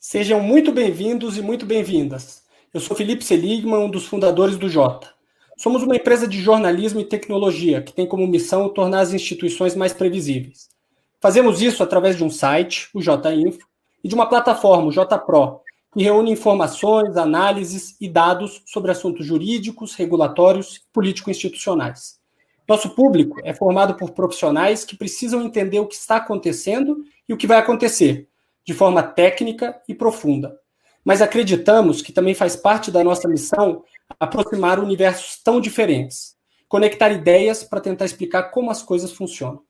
Sejam muito bem-vindos e muito bem-vindas. Eu sou Felipe Seligman, um dos fundadores do Jota. Somos uma empresa de jornalismo e tecnologia que tem como missão tornar as instituições mais previsíveis. Fazemos isso através de um site, o Jota Info, e de uma plataforma, o Jota Pro, que reúne informações, análises e dados sobre assuntos jurídicos, regulatórios e político-institucionais. Nosso público é formado por profissionais que precisam entender o que está acontecendo e o que vai acontecer, de forma técnica e profunda. Mas acreditamos que também faz parte da nossa missão aproximar universos tão diferentes, conectar ideias para tentar explicar como as coisas funcionam.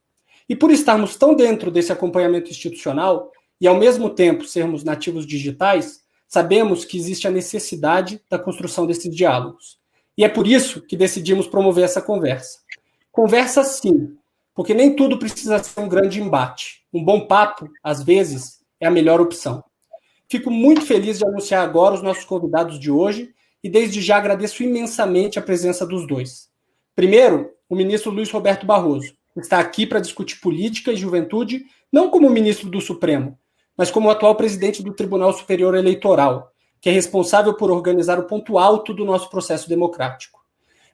E por estarmos tão dentro desse acompanhamento institucional e, ao mesmo tempo, sermos nativos digitais, sabemos que existe a necessidade da construção desses diálogos. E é por isso que decidimos promover essa conversa. Conversa sim, porque nem tudo precisa ser um grande embate. Um bom papo, às vezes, é a melhor opção. Fico muito feliz de anunciar agora os nossos convidados de hoje e desde já agradeço imensamente a presença dos dois. Primeiro, o ministro Luiz Roberto Barroso, que está aqui para discutir política e juventude, não como ministro do Supremo, mas como o atual presidente do Tribunal Superior Eleitoral, que é responsável por organizar o ponto alto do nosso processo democrático.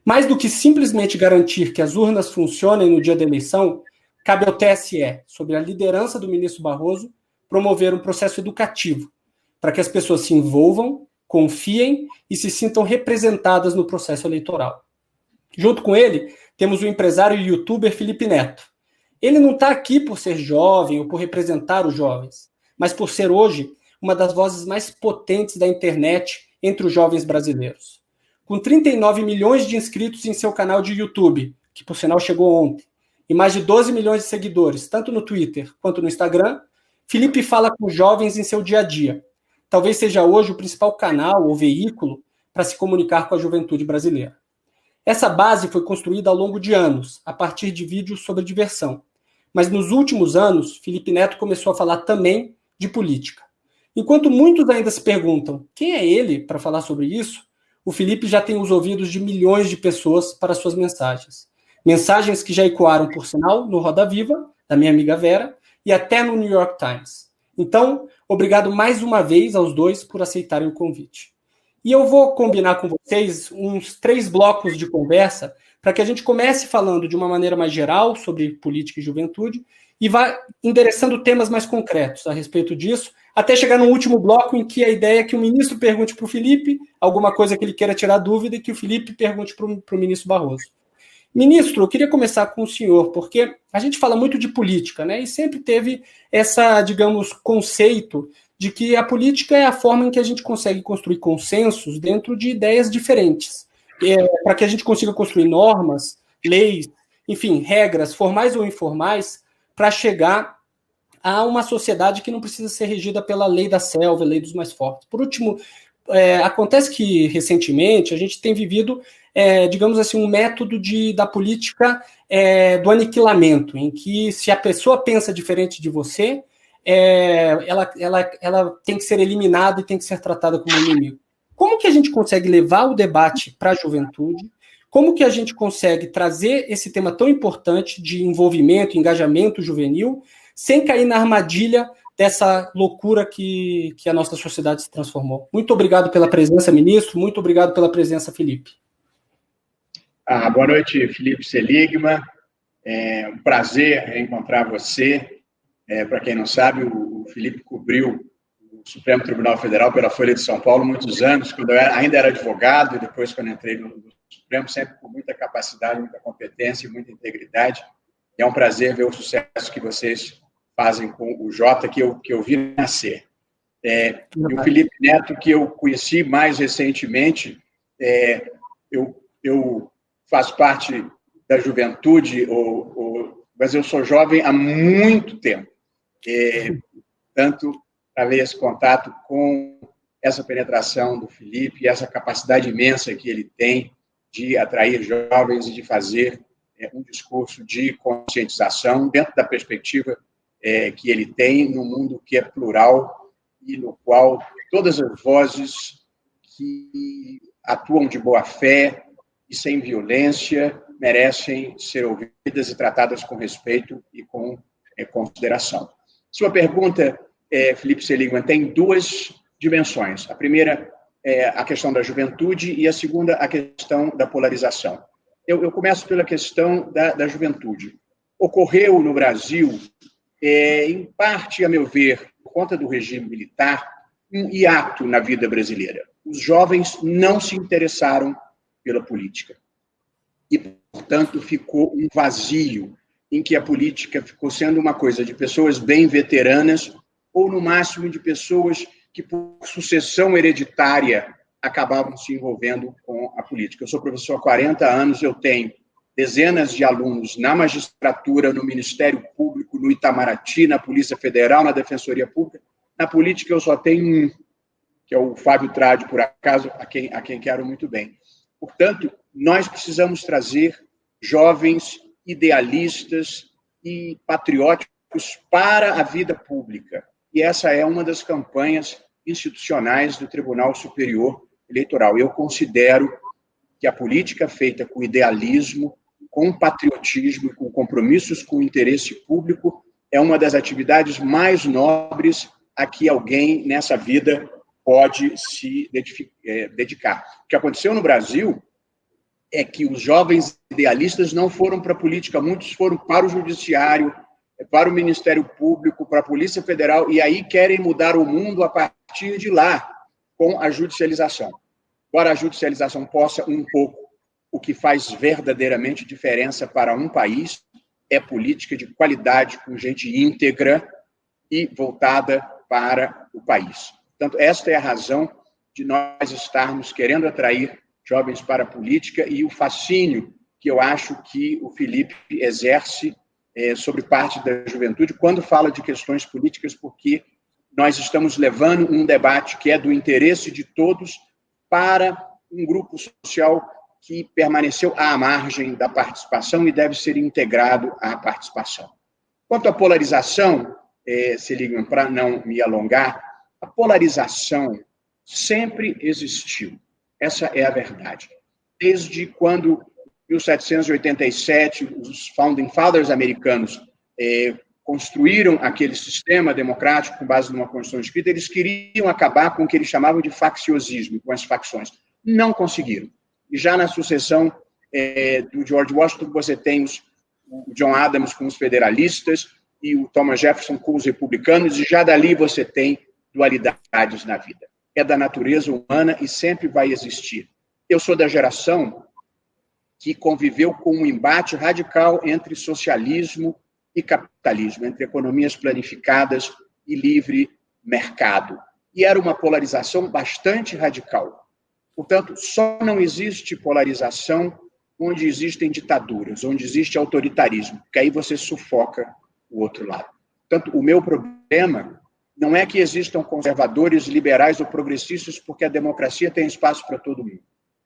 Mais do que simplesmente garantir que as urnas funcionem no dia da eleição, cabe ao TSE, sob a liderança do ministro Barroso, promover um processo educativo, para que as pessoas se envolvam, confiem e se sintam representadas no processo eleitoral. Junto com ele, temos o empresário e youtuber Felipe Neto. Ele não está aqui por ser jovem ou por representar os jovens, mas por ser hoje uma das vozes mais potentes da internet entre os jovens brasileiros. Com 39 milhões de inscritos em seu canal de YouTube, que por sinal chegou ontem, e mais de 12 milhões de seguidores, tanto no Twitter quanto no Instagram, Felipe fala com jovens em seu dia a dia. Talvez seja hoje o principal canal ou veículo para se comunicar com a juventude brasileira. Essa base foi construída ao longo de anos, a partir de vídeos sobre diversão. Mas nos últimos anos, Felipe Neto começou a falar também de política. Enquanto muitos ainda se perguntam quem é ele para falar sobre isso, o Felipe já tem os ouvidos de milhões de pessoas para suas mensagens. Mensagens que já ecoaram, por sinal, no Roda Viva, da minha amiga Vera, e até no New York Times. Então, obrigado mais uma vez aos dois por aceitarem o convite. E eu vou combinar com vocês uns 3 blocos de conversa para que a gente comece falando de uma maneira mais geral sobre política e juventude e vá endereçando temas mais concretos a respeito disso, até chegar no último bloco em que a ideia é que o ministro pergunte para o Felipe alguma coisa que ele queira tirar dúvida e que o Felipe pergunte para o ministro Barroso. Ministro, eu queria começar com o senhor, porque a gente fala muito de política, né? E sempre teve essa, digamos, conceito de que a política é a forma em que a gente consegue construir consensos dentro de ideias diferentes, para que a gente consiga construir normas, leis, enfim, regras, formais ou informais, para chegar a uma sociedade que não precisa ser regida pela lei da selva, lei dos mais fortes. Por último, acontece que, recentemente, a gente tem vivido, digamos assim, um método da política do aniquilamento, em que se a pessoa pensa diferente de você, ela tem que ser eliminada e tem que ser tratada como inimigo. Como que a gente consegue levar o debate para a juventude? Como que a gente consegue trazer esse tema tão importante de envolvimento, engajamento juvenil, sem cair na armadilha dessa loucura que a nossa sociedade se transformou? Muito obrigado pela presença, ministro. Muito obrigado pela presença, Felipe. Boa noite, Felipe Seligman. É um prazer encontrar você. Para quem não sabe, o Felipe cobriu o Supremo Tribunal Federal pela Folha de São Paulo muitos anos, quando eu ainda era advogado, e depois, quando entrei no Supremo, sempre com muita capacidade, muita competência e muita integridade. E é um prazer ver o sucesso que vocês fazem com o Jota, que eu vi nascer. E o Felipe Neto, que eu conheci mais recentemente, eu faço parte da juventude, mas eu sou jovem há muito tempo. Tanto para ver esse contato com essa penetração do Felipe, essa capacidade imensa que ele tem de atrair jovens e de fazer um discurso de conscientização dentro da perspectiva que ele tem num mundo que é plural e no qual todas as vozes que atuam de boa fé e sem violência merecem ser ouvidas e tratadas com respeito e com consideração. Sua pergunta Felipe Seligman, tem duas dimensões. A primeira é a questão da juventude e a segunda, a questão da polarização. Eu começo pela questão da juventude. Ocorreu no Brasil, em parte, a meu ver, por conta do regime militar, um hiato na vida brasileira. Os jovens não se interessaram pela política. E, portanto, ficou um vazio em que a política ficou sendo uma coisa de pessoas bem veteranas ou, no máximo, de pessoas que, por sucessão hereditária, acabavam se envolvendo com a política. Eu sou professor há 40 anos, eu tenho dezenas de alunos na magistratura, no Ministério Público, no Itamaraty, na Polícia Federal, na Defensoria Pública. Na política, eu só tenho um, que é o Fábio Tradi, por acaso, a quem quero muito bem. Portanto, nós precisamos trazer jovens idealistas e patrióticos para a vida pública. E essa é uma das campanhas institucionais do Tribunal Superior Eleitoral. Eu considero que a política feita com idealismo, com patriotismo e com compromissos com o interesse público é uma das atividades mais nobres a que alguém nessa vida pode se dedicar. O que aconteceu no Brasil é que os jovens idealistas não foram para a política, muitos foram para o judiciário, para o Ministério Público, para a Polícia Federal, e aí querem mudar o mundo a partir de lá, com a judicialização. Embora a judicialização possa um pouco, o que faz verdadeiramente diferença para um país é política de qualidade, com gente íntegra e voltada para o país. Portanto, esta é a razão de nós estarmos querendo atrair jovens para a política e o fascínio que eu acho que o Felipe exerce sobre parte da juventude quando fala de questões políticas, porque nós estamos levando um debate que é do interesse de todos para um grupo social que permaneceu à margem da participação e deve ser integrado à participação. Quanto à polarização, Seligman, para não me alongar, a polarização sempre existiu. Essa é a verdade. Desde quando, em 1787, os Founding Fathers americanos construíram aquele sistema democrático com base numa Constituição escrita, eles queriam acabar com o que eles chamavam de facciosismo, com as facções. Não conseguiram. E já na sucessão do George Washington, você tem o John Adams com os federalistas e o Thomas Jefferson com os republicanos, e já dali você tem dualidades na vida. É da natureza humana e sempre vai existir. Eu sou da geração que conviveu com um embate radical entre socialismo e capitalismo, entre economias planificadas e livre mercado. E era uma polarização bastante radical. Portanto, só não existe polarização onde existem ditaduras, onde existe autoritarismo, porque aí você sufoca o outro lado. Portanto, o meu problema não é que existam conservadores, liberais ou progressistas, porque a democracia tem espaço para todo mundo.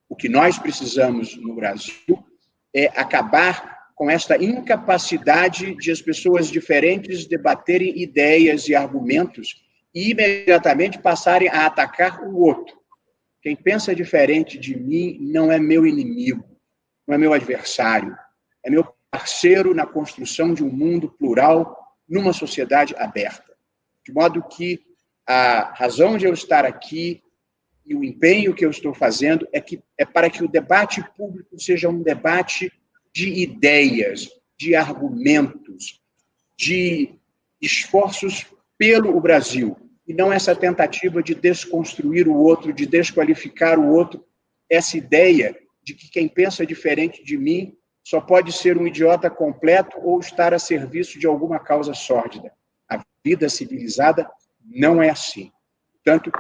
O que nós precisamos no Brasil é acabar com esta incapacidade de as pessoas diferentes debaterem ideias e argumentos e imediatamente passarem a atacar o outro. Quem pensa diferente de mim não é meu inimigo, não é meu adversário, é meu parceiro na construção de um mundo plural numa sociedade aberta. De modo que a razão de eu estar aqui e o empenho que eu estou fazendo é para que o debate público seja um debate de ideias, de argumentos, de esforços pelo Brasil, e não essa tentativa de desconstruir o outro, de desqualificar o outro, essa ideia de que quem pensa diferente de mim só pode ser um idiota completo ou estar a serviço de alguma causa sórdida. A vida civilizada não é assim. Portanto,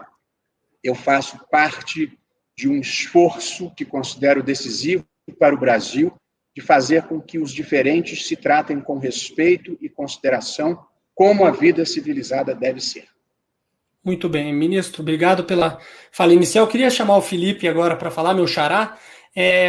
eu faço parte de um esforço que considero decisivo para o Brasil, de fazer com que os diferentes se tratem com respeito e consideração, como a vida civilizada deve ser. Muito bem, ministro, obrigado pela fala inicial. Eu queria chamar o Felipe agora para falar, meu xará,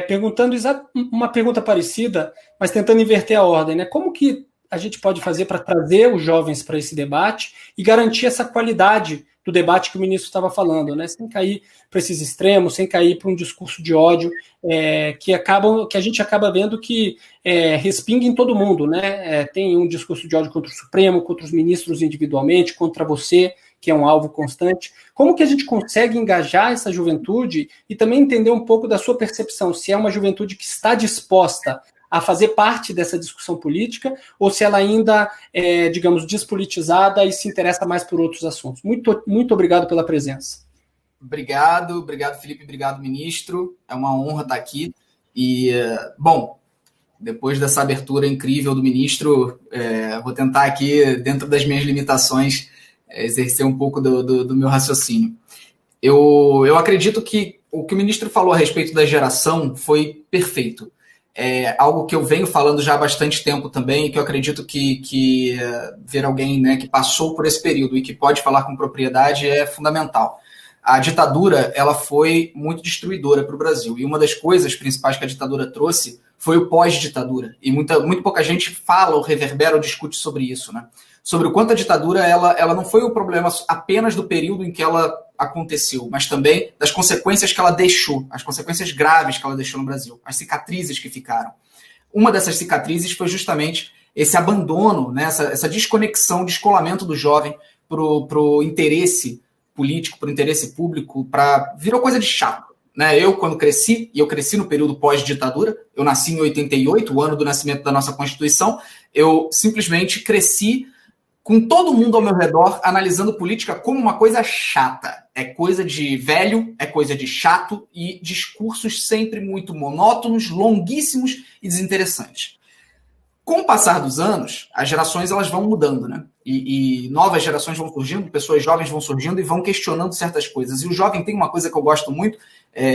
perguntando uma pergunta parecida, mas tentando inverter a ordem, né? Como que a gente pode fazer para trazer os jovens para esse debate e garantir essa qualidade do debate que o ministro estava falando, né? Sem cair para esses extremos, sem cair para um discurso de ódio que a gente acaba vendo que respinga em todo mundo, né? Tem um discurso de ódio contra o Supremo, contra os ministros individualmente, contra você, que é um alvo constante. Como que a gente consegue engajar essa juventude e também entender um pouco da sua percepção, se é uma juventude que está disposta a fazer parte dessa discussão política, ou se ela ainda é, digamos, despolitizada e se interessa mais por outros assuntos. Muito, muito obrigado pela presença. Obrigado, Felipe, obrigado, ministro. É uma honra estar aqui. E, bom, depois dessa abertura incrível do ministro, vou tentar aqui, dentro das minhas limitações, exercer um pouco do meu raciocínio. Eu acredito que o que o ministro falou a respeito da geração foi perfeito. É algo que eu venho falando já há bastante tempo também, e que eu acredito que ver alguém, né, que passou por esse período e que pode falar com propriedade é fundamental. A ditadura, ela foi muito destruidora para o Brasil, e uma das coisas principais que a ditadura trouxe foi o pós-ditadura, e muito pouca gente fala, ou reverbera, ou discute sobre isso, né? Sobre o quanto a ditadura ela não foi o problema apenas do período em que ela aconteceu, mas também das consequências que ela deixou, as consequências graves que ela deixou no Brasil, as cicatrizes que ficaram. Uma dessas cicatrizes foi justamente esse abandono, né, essa desconexão, descolamento do jovem para o interesse político, para o interesse público, virou coisa de chato. Né? Eu, quando cresci, e eu cresci no período pós-ditadura, eu nasci em 88, o ano do nascimento da nossa Constituição, eu simplesmente cresci com todo mundo ao meu redor analisando política como uma coisa chata. É coisa de velho, é coisa de chato e discursos sempre muito monótonos, longuíssimos e desinteressantes. Com o passar dos anos, as gerações elas vão mudando, né? E novas gerações vão surgindo, pessoas jovens vão surgindo e vão questionando certas coisas. E o jovem tem uma coisa que eu gosto muito,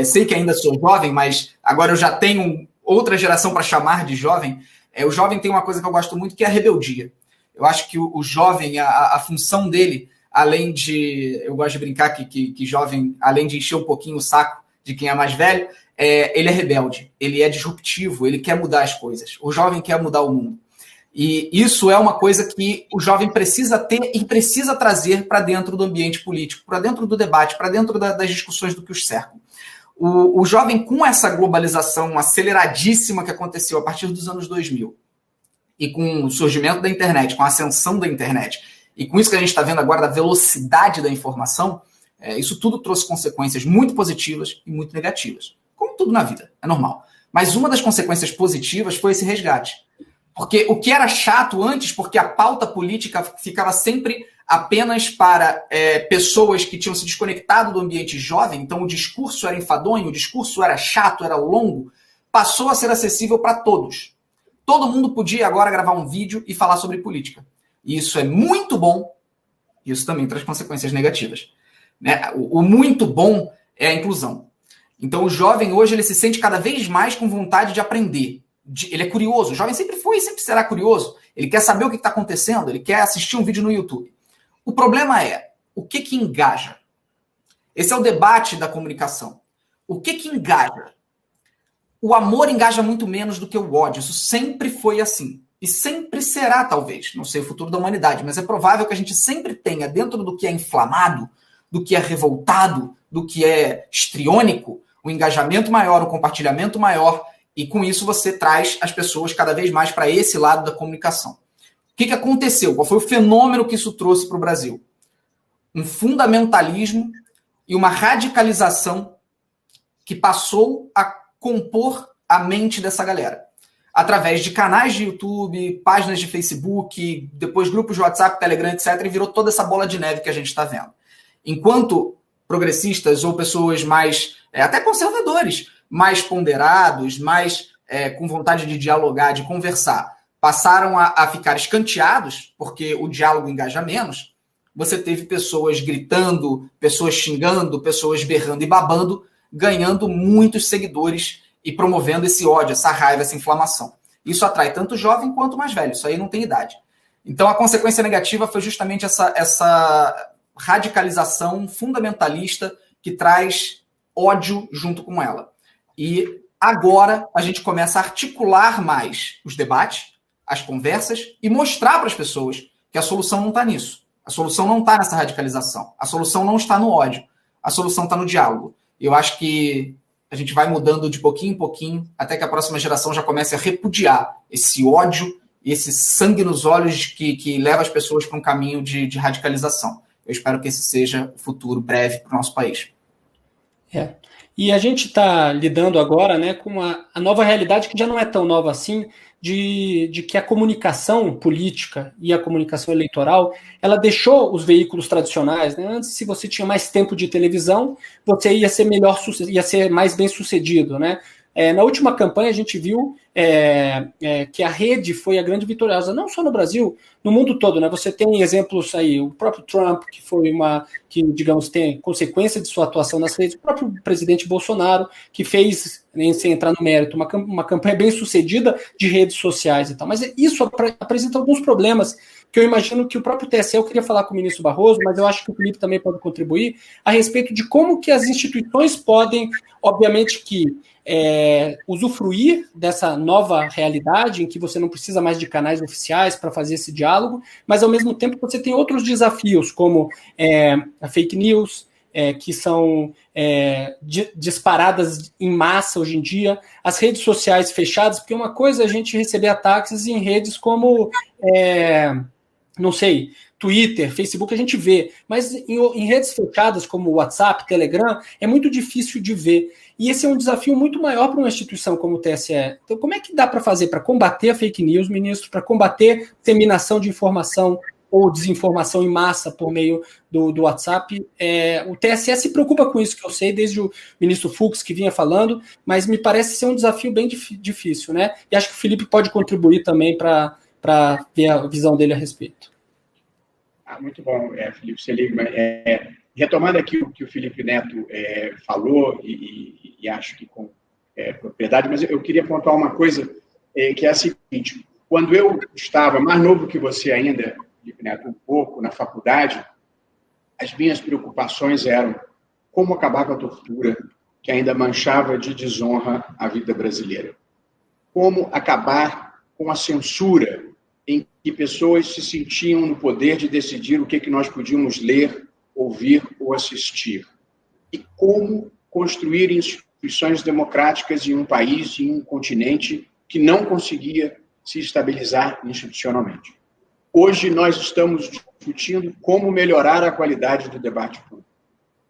sei que ainda sou jovem, mas agora eu já tenho outra geração para chamar de jovem. O jovem tem uma coisa que eu gosto muito, que é a rebeldia. Eu acho que o jovem, a função dele, além de... Eu gosto de brincar que jovem, além de encher um pouquinho o saco de quem é mais velho, ele é rebelde, ele é disruptivo, ele quer mudar as coisas. O jovem quer mudar o mundo. E isso é uma coisa que o jovem precisa ter e precisa trazer para dentro do ambiente político, para dentro do debate, para dentro das discussões do que os cercam. O jovem, com essa globalização aceleradíssima que aconteceu a partir dos anos 2000, e com o surgimento da internet, com a ascensão da internet, e com isso que a gente está vendo agora da velocidade da informação, isso tudo trouxe consequências muito positivas e muito negativas. Como tudo na vida, é normal. Mas uma das consequências positivas foi esse resgate. Porque o que era chato antes, porque a pauta política ficava sempre apenas para pessoas que tinham se desconectado do ambiente jovem, então o discurso era enfadonho, o discurso era chato, era longo, passou a ser acessível para todos. Todo mundo podia agora gravar um vídeo e falar sobre política. E isso é muito bom, isso também traz consequências negativas. Né? O muito bom é a inclusão. Então o jovem hoje ele se sente cada vez mais com vontade de aprender. Ele é curioso, o jovem sempre foi e sempre será curioso. Ele quer saber o que está acontecendo, ele quer assistir um vídeo no YouTube. O problema é, o que engaja? Esse é o debate da comunicação. O que engaja? O amor engaja muito menos do que o ódio. Isso sempre foi assim. E sempre será, talvez. Não sei o futuro da humanidade, mas é provável que a gente sempre tenha, dentro do que é inflamado, do que é revoltado, do que é histriônico, um engajamento maior, um compartilhamento maior, e com isso você traz as pessoas cada vez mais para esse lado da comunicação. O que aconteceu? Qual foi o fenômeno que isso trouxe para o Brasil? Um fundamentalismo e uma radicalização que passou a compor a mente dessa galera. Através de canais de YouTube, páginas de Facebook, depois grupos de WhatsApp, Telegram, etc. E virou toda essa bola de neve que a gente está vendo. Enquanto progressistas ou pessoas mais, até conservadores, mais ponderados, mais com vontade de dialogar, de conversar, passaram a ficar escanteados, porque o diálogo engaja menos, você teve pessoas gritando, pessoas xingando, pessoas berrando e babando, ganhando muitos seguidores e promovendo esse ódio, essa raiva, essa inflamação. Isso atrai tanto jovem quanto mais velho, isso aí não tem idade. Então a consequência negativa foi justamente essa radicalização fundamentalista que traz ódio junto com ela. E agora a gente começa a articular mais os debates, as conversas e mostrar para as pessoas que a solução não está nisso. A solução não está nessa radicalização. A solução não está no ódio. A solução está no diálogo. Eu acho que a gente vai mudando de pouquinho em pouquinho até que a próxima geração já comece a repudiar esse ódio e esse sangue nos olhos que leva as pessoas para um caminho de radicalização. Eu espero que esse seja o futuro breve para o nosso país. E a gente está lidando agora, né, com a nova realidade, que já não é tão nova assim, de que a comunicação política e a comunicação eleitoral, ela deixou os veículos tradicionais, né? Antes, se você tinha mais tempo de televisão, você ia ser mais bem sucedido, né? Na última campanha, a gente viu que a rede foi a grande vitoriosa, não só no Brasil, no mundo todo, né? Você tem exemplos aí, o próprio Trump, que, digamos, tem consequência de sua atuação nas redes, o próprio presidente Bolsonaro, que fez, nem sem entrar no mérito, uma campanha bem sucedida de redes sociais e tal. Mas isso apresenta alguns problemas que eu imagino que o próprio TSE, eu queria falar com o ministro Barroso, mas eu acho que o Felipe também pode contribuir, a respeito de como que as instituições podem, obviamente que, usufruir dessa nova realidade em que você não precisa mais de canais oficiais para fazer esse diálogo, mas ao mesmo tempo você tem outros desafios, como a fake news, que são disparadas em massa hoje em dia, as redes sociais fechadas, porque uma coisa é a gente receber ataques em redes como não sei, Twitter, Facebook, a gente vê, mas em redes fechadas como WhatsApp, Telegram, é muito difícil de ver. E esse é um desafio muito maior para uma instituição como o TSE. Então, como é que dá para fazer para combater a fake news, ministro, para combater disseminação de informação ou desinformação em massa por meio do WhatsApp? O TSE se preocupa com isso, que eu sei, desde o ministro Fux, que vinha falando, mas me parece ser um desafio bem difícil, né? E acho que o Felipe pode contribuir também para ver a visão dele a respeito. Muito bom, Felipe Seligman. Retomando aqui o que o Felipe Neto falou, e acho que com propriedade, mas eu queria pontuar uma coisa, que é a seguinte: quando eu estava mais novo que você ainda, Felipe Neto, um pouco, na faculdade, as minhas preocupações eram como acabar com a tortura, que ainda manchava de desonra a vida brasileira. Como acabar com a censura, em que pessoas se sentiam no poder de decidir o que nós podíamos ler, ouvir ou assistir. E como construir instituições democráticas em um país, em um continente que não conseguia se estabilizar institucionalmente. Hoje nós estamos discutindo como melhorar a qualidade do debate público.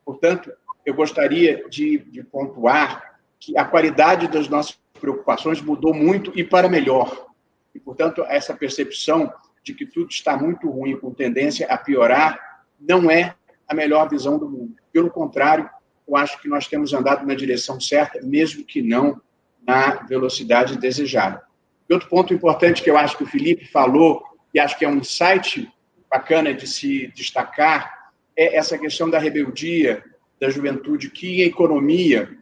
Portanto, eu gostaria de pontuar que a qualidade das nossas preocupações mudou muito e para melhor. E, portanto, essa percepção de que tudo está muito ruim, com tendência a piorar, não é a melhor visão do mundo. Pelo contrário, eu acho que nós temos andado na direção certa, mesmo que não na velocidade desejada. E outro ponto importante que eu acho que o Felipe falou, e acho que é um insight bacana de se destacar, é essa questão da rebeldia da juventude, que em economia,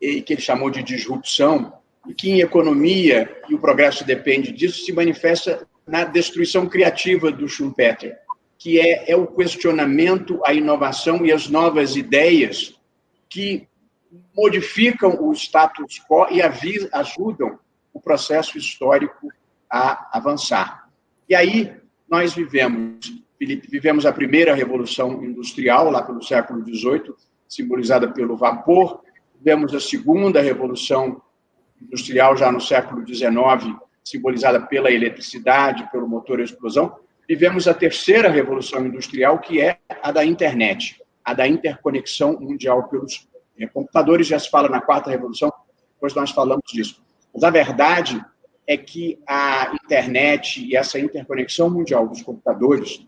e que ele chamou de disrupção, e que em economia, e o progresso depende disso, se manifesta na destruição criativa do Schumpeter, que é o questionamento, a inovação e as novas ideias que modificam o status quo e ajudam o processo histórico a avançar. E aí nós vivemos a primeira revolução industrial, lá pelo século XVIII, simbolizada pelo vapor, vivemos a segunda revolução industrial já no século XIX, simbolizada pela eletricidade, pelo motor a explosão. Vivemos a terceira revolução industrial, que é a da internet, a da interconexão mundial pelos computadores. Já se fala na quarta revolução, depois nós falamos disso. Mas a verdade é que a internet e essa interconexão mundial dos computadores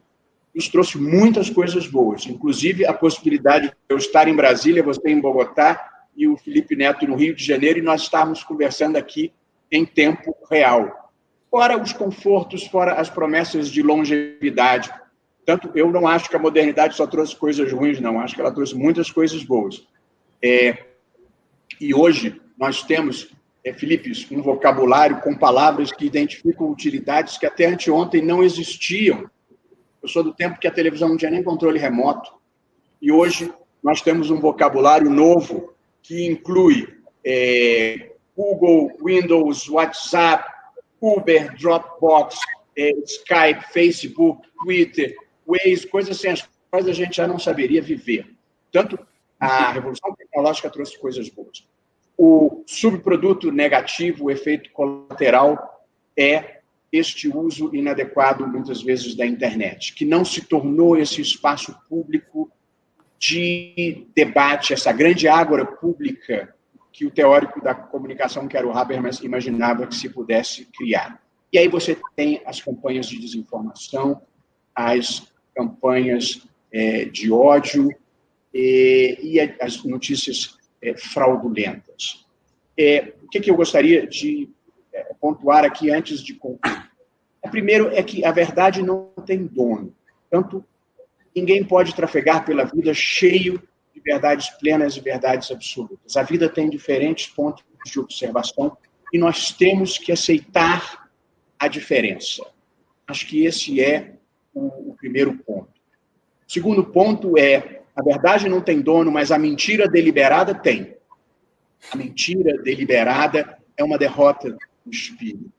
nos trouxe muitas coisas boas, inclusive a possibilidade de eu estar em Brasília, você em Bogotá, e o Felipe Neto no Rio de Janeiro, e nós estamos conversando aqui em tempo real. Fora os confortos, fora as promessas de longevidade. Portanto, eu não acho que a modernidade só trouxe coisas ruins, não. Acho que ela trouxe muitas coisas boas. E hoje nós temos, Felipe, um vocabulário com palavras que identificam utilidades que até anteontem não existiam. Eu sou do tempo que a televisão não tinha nem controle remoto. E hoje nós temos um vocabulário novo, que inclui Google, Windows, WhatsApp, Uber, Dropbox, Skype, Facebook, Twitter, Waze, coisas sem as quais a gente já não saberia viver. Portanto, a revolução tecnológica trouxe coisas boas. O subproduto negativo, o efeito colateral, é este uso inadequado, muitas vezes, da internet, que não se tornou esse espaço público de debate, essa grande ágora pública que o teórico da comunicação, que era o Habermas, imaginava que se pudesse criar. E aí você tem as campanhas de desinformação, as campanhas de ódio e as notícias fraudulentas. O que eu gostaria de pontuar aqui antes de concluir? Primeiro é que a verdade não tem dono. Portanto, ninguém pode trafegar pela vida cheio de verdades plenas e verdades absolutas. A vida tem diferentes pontos de observação e nós temos que aceitar a diferença. Acho que esse é o primeiro ponto. O segundo ponto é, a verdade não tem dono, mas a mentira deliberada tem. A mentira deliberada é uma derrota do espírito.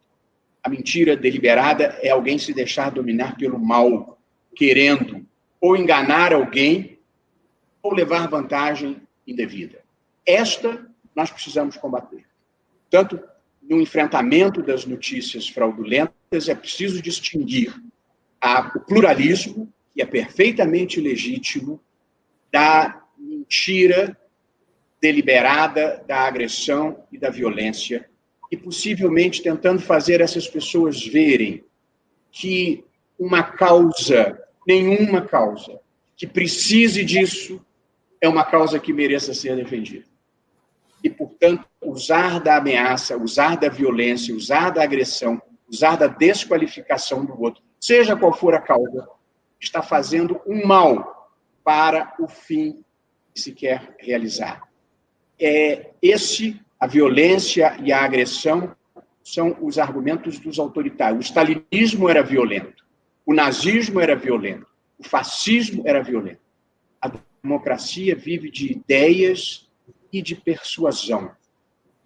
A mentira deliberada é alguém se deixar dominar pelo mal, querendo ou enganar alguém ou levar vantagem indevida. Esta nós precisamos combater. Portanto, no enfrentamento das notícias fraudulentas, é preciso distinguir o pluralismo, que é perfeitamente legítimo, da mentira deliberada, da agressão e da violência, e possivelmente tentando fazer essas pessoas verem que nenhuma causa que precise disso é uma causa que mereça ser defendida. E, portanto, usar da ameaça, usar da violência, usar da agressão, usar da desqualificação do outro, seja qual for a causa, está fazendo um mal para o fim que se quer realizar. A violência e a agressão são os argumentos dos autoritários. O stalinismo era violento, o nazismo era violento, o fascismo era violento. A democracia vive de ideias e de persuasão.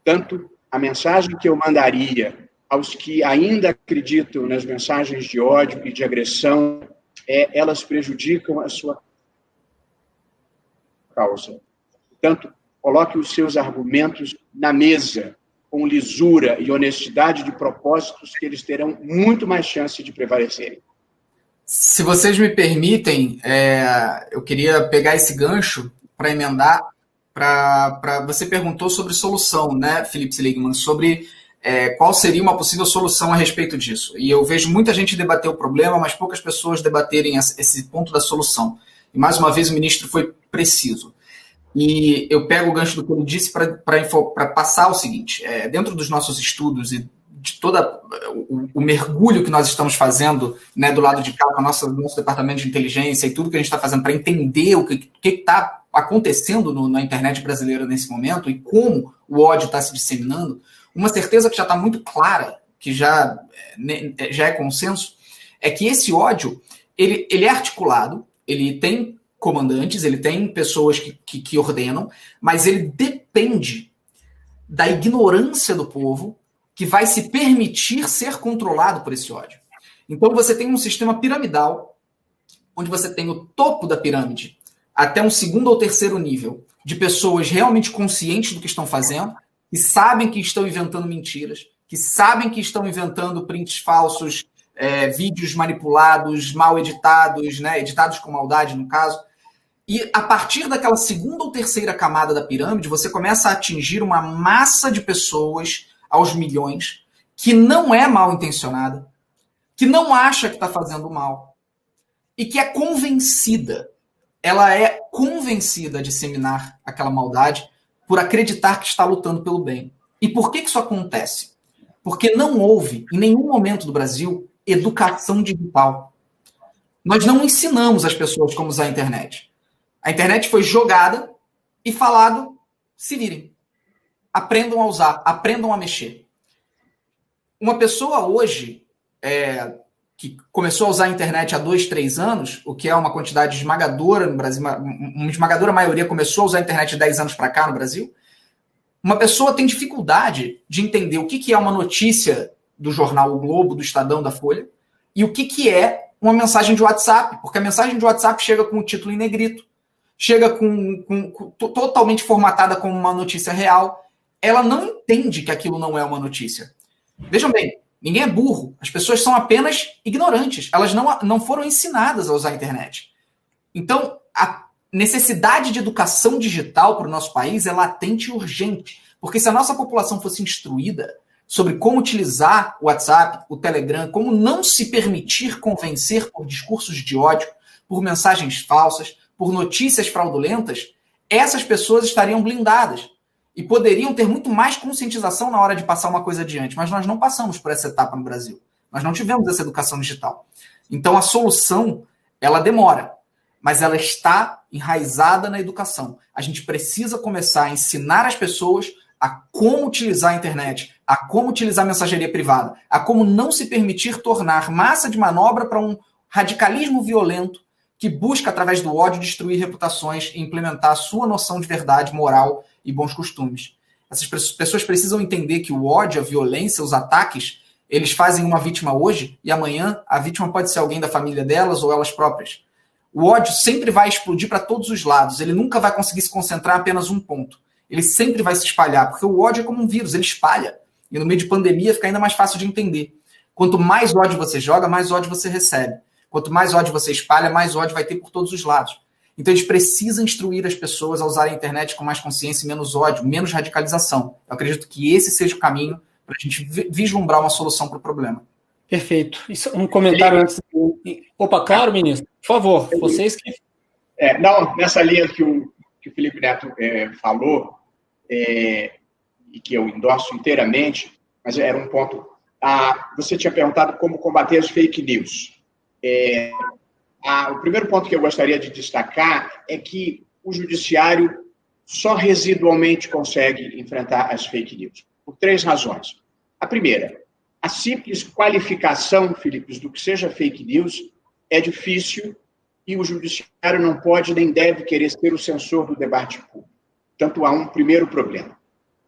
Tanto a mensagem que eu mandaria aos que ainda acreditam nas mensagens de ódio e de agressão, elas prejudicam a sua causa. Portanto, coloque os seus argumentos na mesa, com lisura e honestidade de propósitos, que eles terão muito mais chance de prevalecerem. Se vocês me permitem, eu queria pegar esse gancho para emendar. Você perguntou sobre solução, né, Philipp Seligman, sobre qual seria uma possível solução a respeito disso. E eu vejo muita gente debater o problema, mas poucas pessoas debaterem esse ponto da solução. E, mais uma vez, o ministro foi preciso. E eu pego o gancho do que ele disse para passar o seguinte: dentro dos nossos estudos e de todo o mergulho que nós estamos fazendo, né, do lado de cá, com o nosso departamento de inteligência e tudo que a gente está fazendo para entender o que está acontecendo na internet brasileira nesse momento e como o ódio está se disseminando, uma certeza que já está muito clara, que já é consenso, é que esse ódio ele é articulado, ele tem comandantes, ele tem pessoas que ordenam, mas ele depende da ignorância do povo que vai se permitir ser controlado por esse ódio. Então você tem um sistema piramidal, onde você tem o topo da pirâmide, até um segundo ou terceiro nível, de pessoas realmente conscientes do que estão fazendo, que sabem que estão inventando mentiras, que sabem que estão inventando prints falsos, vídeos manipulados, mal editados, né, editados com maldade, no caso. E a partir daquela segunda ou terceira camada da pirâmide, você começa a atingir uma massa de pessoas aos milhões, que não é mal intencionada, que não acha que está fazendo mal, e que é convencida. Ela é convencida a disseminar aquela maldade por acreditar que está lutando pelo bem. E por que isso acontece? Porque não houve, em nenhum momento do Brasil, educação digital. Nós não ensinamos as pessoas como usar a internet. A internet foi jogada e falado, se virem. Aprendam a usar, aprendam a mexer. Uma pessoa hoje, que começou a usar a internet há 2, 3 anos, o que é uma quantidade esmagadora no Brasil, uma esmagadora maioria começou a usar a internet de 10 anos para cá no Brasil, uma pessoa tem dificuldade de entender o que é uma notícia do jornal O Globo, do Estadão, da Folha, e o que é uma mensagem de WhatsApp, porque a mensagem de WhatsApp chega com o título em negrito, chega totalmente formatada como uma notícia real. Ela não entende que aquilo não é uma notícia. Vejam bem, ninguém é burro. As pessoas são apenas ignorantes. Elas não foram ensinadas a usar a internet. Então, a necessidade de educação digital para o nosso país é latente e urgente. Porque se a nossa população fosse instruída sobre como utilizar o WhatsApp, o Telegram, como não se permitir convencer por discursos de ódio, por mensagens falsas, por notícias fraudulentas, essas pessoas estariam blindadas e poderiam ter muito mais conscientização na hora de passar uma coisa adiante. Mas nós não passamos por essa etapa no Brasil. Nós não tivemos essa educação digital. Então, a solução, ela demora, mas ela está enraizada na educação. A gente precisa começar a ensinar as pessoas a como utilizar a internet, a como utilizar a mensageria privada, a como não se permitir tornar massa de manobra para um radicalismo violento que busca, através do ódio, destruir reputações e implementar a sua noção de verdade, moral e bons costumes. Essas pessoas precisam entender que o ódio, a violência, os ataques, eles fazem uma vítima hoje e amanhã a vítima pode ser alguém da família delas ou elas próprias. O ódio sempre vai explodir para todos os lados, ele nunca vai conseguir se concentrar em apenas um ponto. Ele sempre vai se espalhar, porque o ódio é como um vírus, ele espalha. E no meio de pandemia fica ainda mais fácil de entender. Quanto mais ódio você joga, mais ódio você recebe. Quanto mais ódio você espalha, mais ódio vai ter por todos os lados. Então a gente precisa instruir as pessoas a usarem a internet com mais consciência e menos ódio, menos radicalização. Eu acredito que esse seja o caminho para a gente vislumbrar uma solução para o problema. Perfeito. Isso, um comentário antes. Opa, claro, ministro. Por favor, vocês que... Não, nessa linha que o Felipe Neto falou, e que eu endosso inteiramente, mas era um ponto. Você tinha perguntado como combater as fake news. O primeiro ponto que eu gostaria de destacar é que o judiciário só residualmente consegue enfrentar as fake news, por 3 razões. A primeira, a simples qualificação, Felipe, do que seja fake news é difícil e o judiciário não pode nem deve querer ser o censor do debate público. Portanto, há um primeiro problema.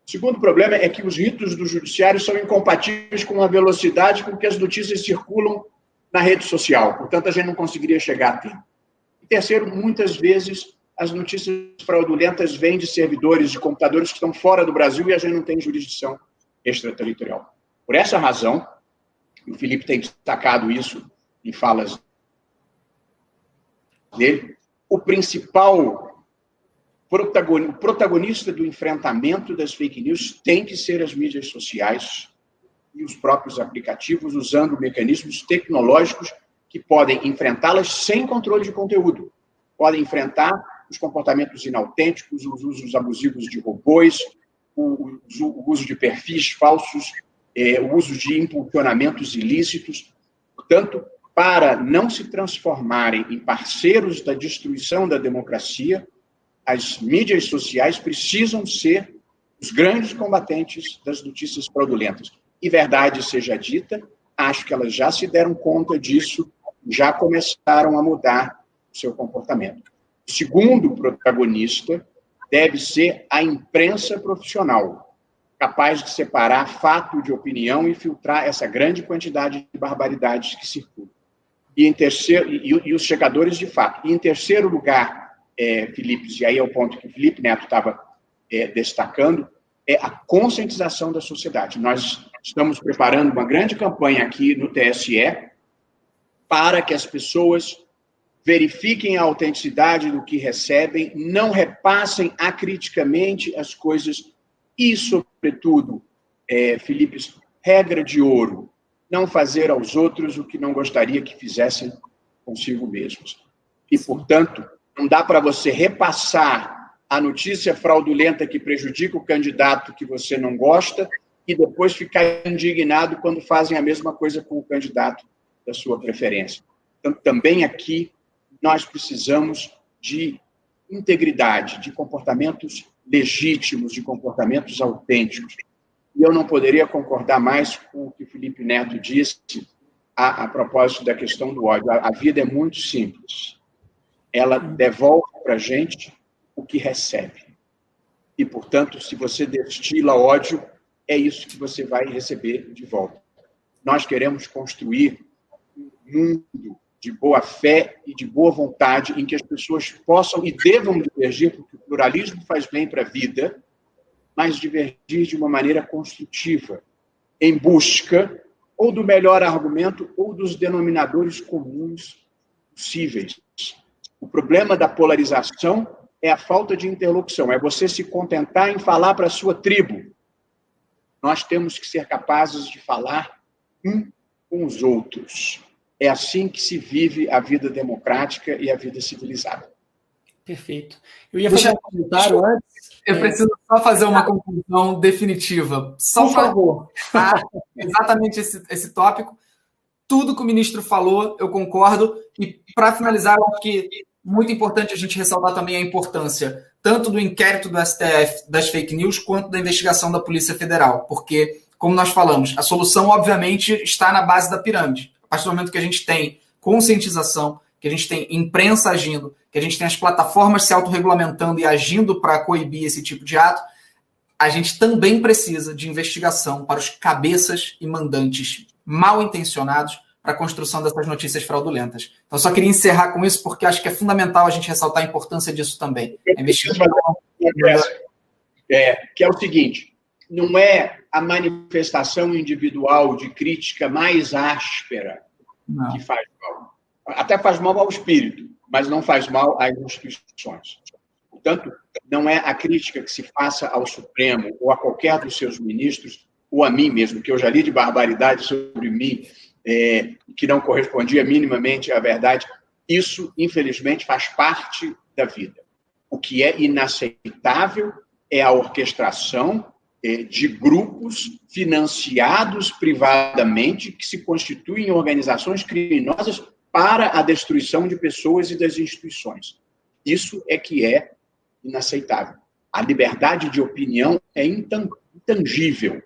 O segundo problema é que os ritos do judiciário são incompatíveis com a velocidade com que as notícias circulam na rede social. Portanto, a gente não conseguiria chegar a tempo. E terceiro, muitas vezes, as notícias fraudulentas vêm de servidores de computadores que estão fora do Brasil e a gente não tem jurisdição extraterritorial. Por essa razão, o Felipe tem destacado isso em falas dele, o principal protagonista do enfrentamento das fake news tem que ser as mídias sociais e os próprios aplicativos, usando mecanismos tecnológicos que podem enfrentá-las sem controle de conteúdo. Podem enfrentar os comportamentos inautênticos, os usos abusivos de robôs, o uso de perfis falsos, o uso de impulsionamentos ilícitos. Portanto, para não se transformarem em parceiros da destruição da democracia, as mídias sociais precisam ser os grandes combatentes das notícias fraudulentas. E verdade seja dita, acho que elas já se deram conta disso, já começaram a mudar o seu comportamento. O segundo protagonista deve ser a imprensa profissional, capaz de separar fato de opinião e filtrar essa grande quantidade de barbaridades que circulam. E os chegadores de fato. E em terceiro lugar, Felipe, e aí é o ponto que o Felipe Neto estava destacando, é a conscientização da sociedade. Nós estamos preparando uma grande campanha aqui no TSE para que as pessoas verifiquem a autenticidade do que recebem, não repassem acriticamente as coisas e, sobretudo, Felipe, regra de ouro, não fazer aos outros o que não gostaria que fizessem consigo mesmos. E, portanto, não dá para você repassar a notícia fraudulenta que prejudica o candidato que você não gosta e depois ficar indignado quando fazem a mesma coisa com o candidato da sua preferência. Então, também aqui, nós precisamos de integridade, de comportamentos legítimos, de comportamentos autênticos. E eu não poderia concordar mais com o que o Felipe Neto disse a propósito da questão do ódio. A vida é muito simples. Ela devolve para a gente o que recebe. E, portanto, se você destila ódio, é isso que você vai receber de volta. Nós queremos construir um mundo de boa fé e de boa vontade, em que as pessoas possam e devam divergir, porque o pluralismo faz bem para a vida, mas divergir de uma maneira construtiva, em busca ou do melhor argumento ou dos denominadores comuns possíveis. O problema da polarização é a falta de interlocução, é você se contentar em falar para a sua tribo. Nós temos que ser capazes de falar com os outros. É assim que se vive a vida democrática e a vida civilizada. Perfeito. Eu ia fazer um comentário antes. Eu preciso só fazer uma conclusão definitiva. Só por favor. Exatamente esse tópico. Tudo que o ministro falou, eu concordo. E, para finalizar, eu acho que muito importante a gente ressaltar também a importância tanto do inquérito do STF das fake news, quanto da investigação da Polícia Federal. Porque, como nós falamos, a solução, obviamente, está na base da pirâmide. A partir do momento que a gente tem conscientização, que a gente tem imprensa agindo, que a gente tem as plataformas se autorregulamentando e agindo para coibir esse tipo de ato, a gente também precisa de investigação para os cabeças e mandantes mal intencionados para a construção dessas notícias fraudulentas. Então, só queria encerrar com isso, porque acho que é fundamental a gente ressaltar a importância disso também. Que é o seguinte, não é a manifestação individual de crítica mais áspera que faz mal. Até faz mal ao espírito, mas não faz mal às instituições. Portanto, não é a crítica que se faça ao Supremo ou a qualquer dos seus ministros, ou a mim mesmo, que eu já li de barbaridade sobre mim, que não correspondia minimamente à verdade. Isso, infelizmente, faz parte da vida. O que é inaceitável é a orquestração de grupos financiados privadamente que se constituem em organizações criminosas para a destruição de pessoas e das instituições. Isso é que é inaceitável. A liberdade de opinião é intangível,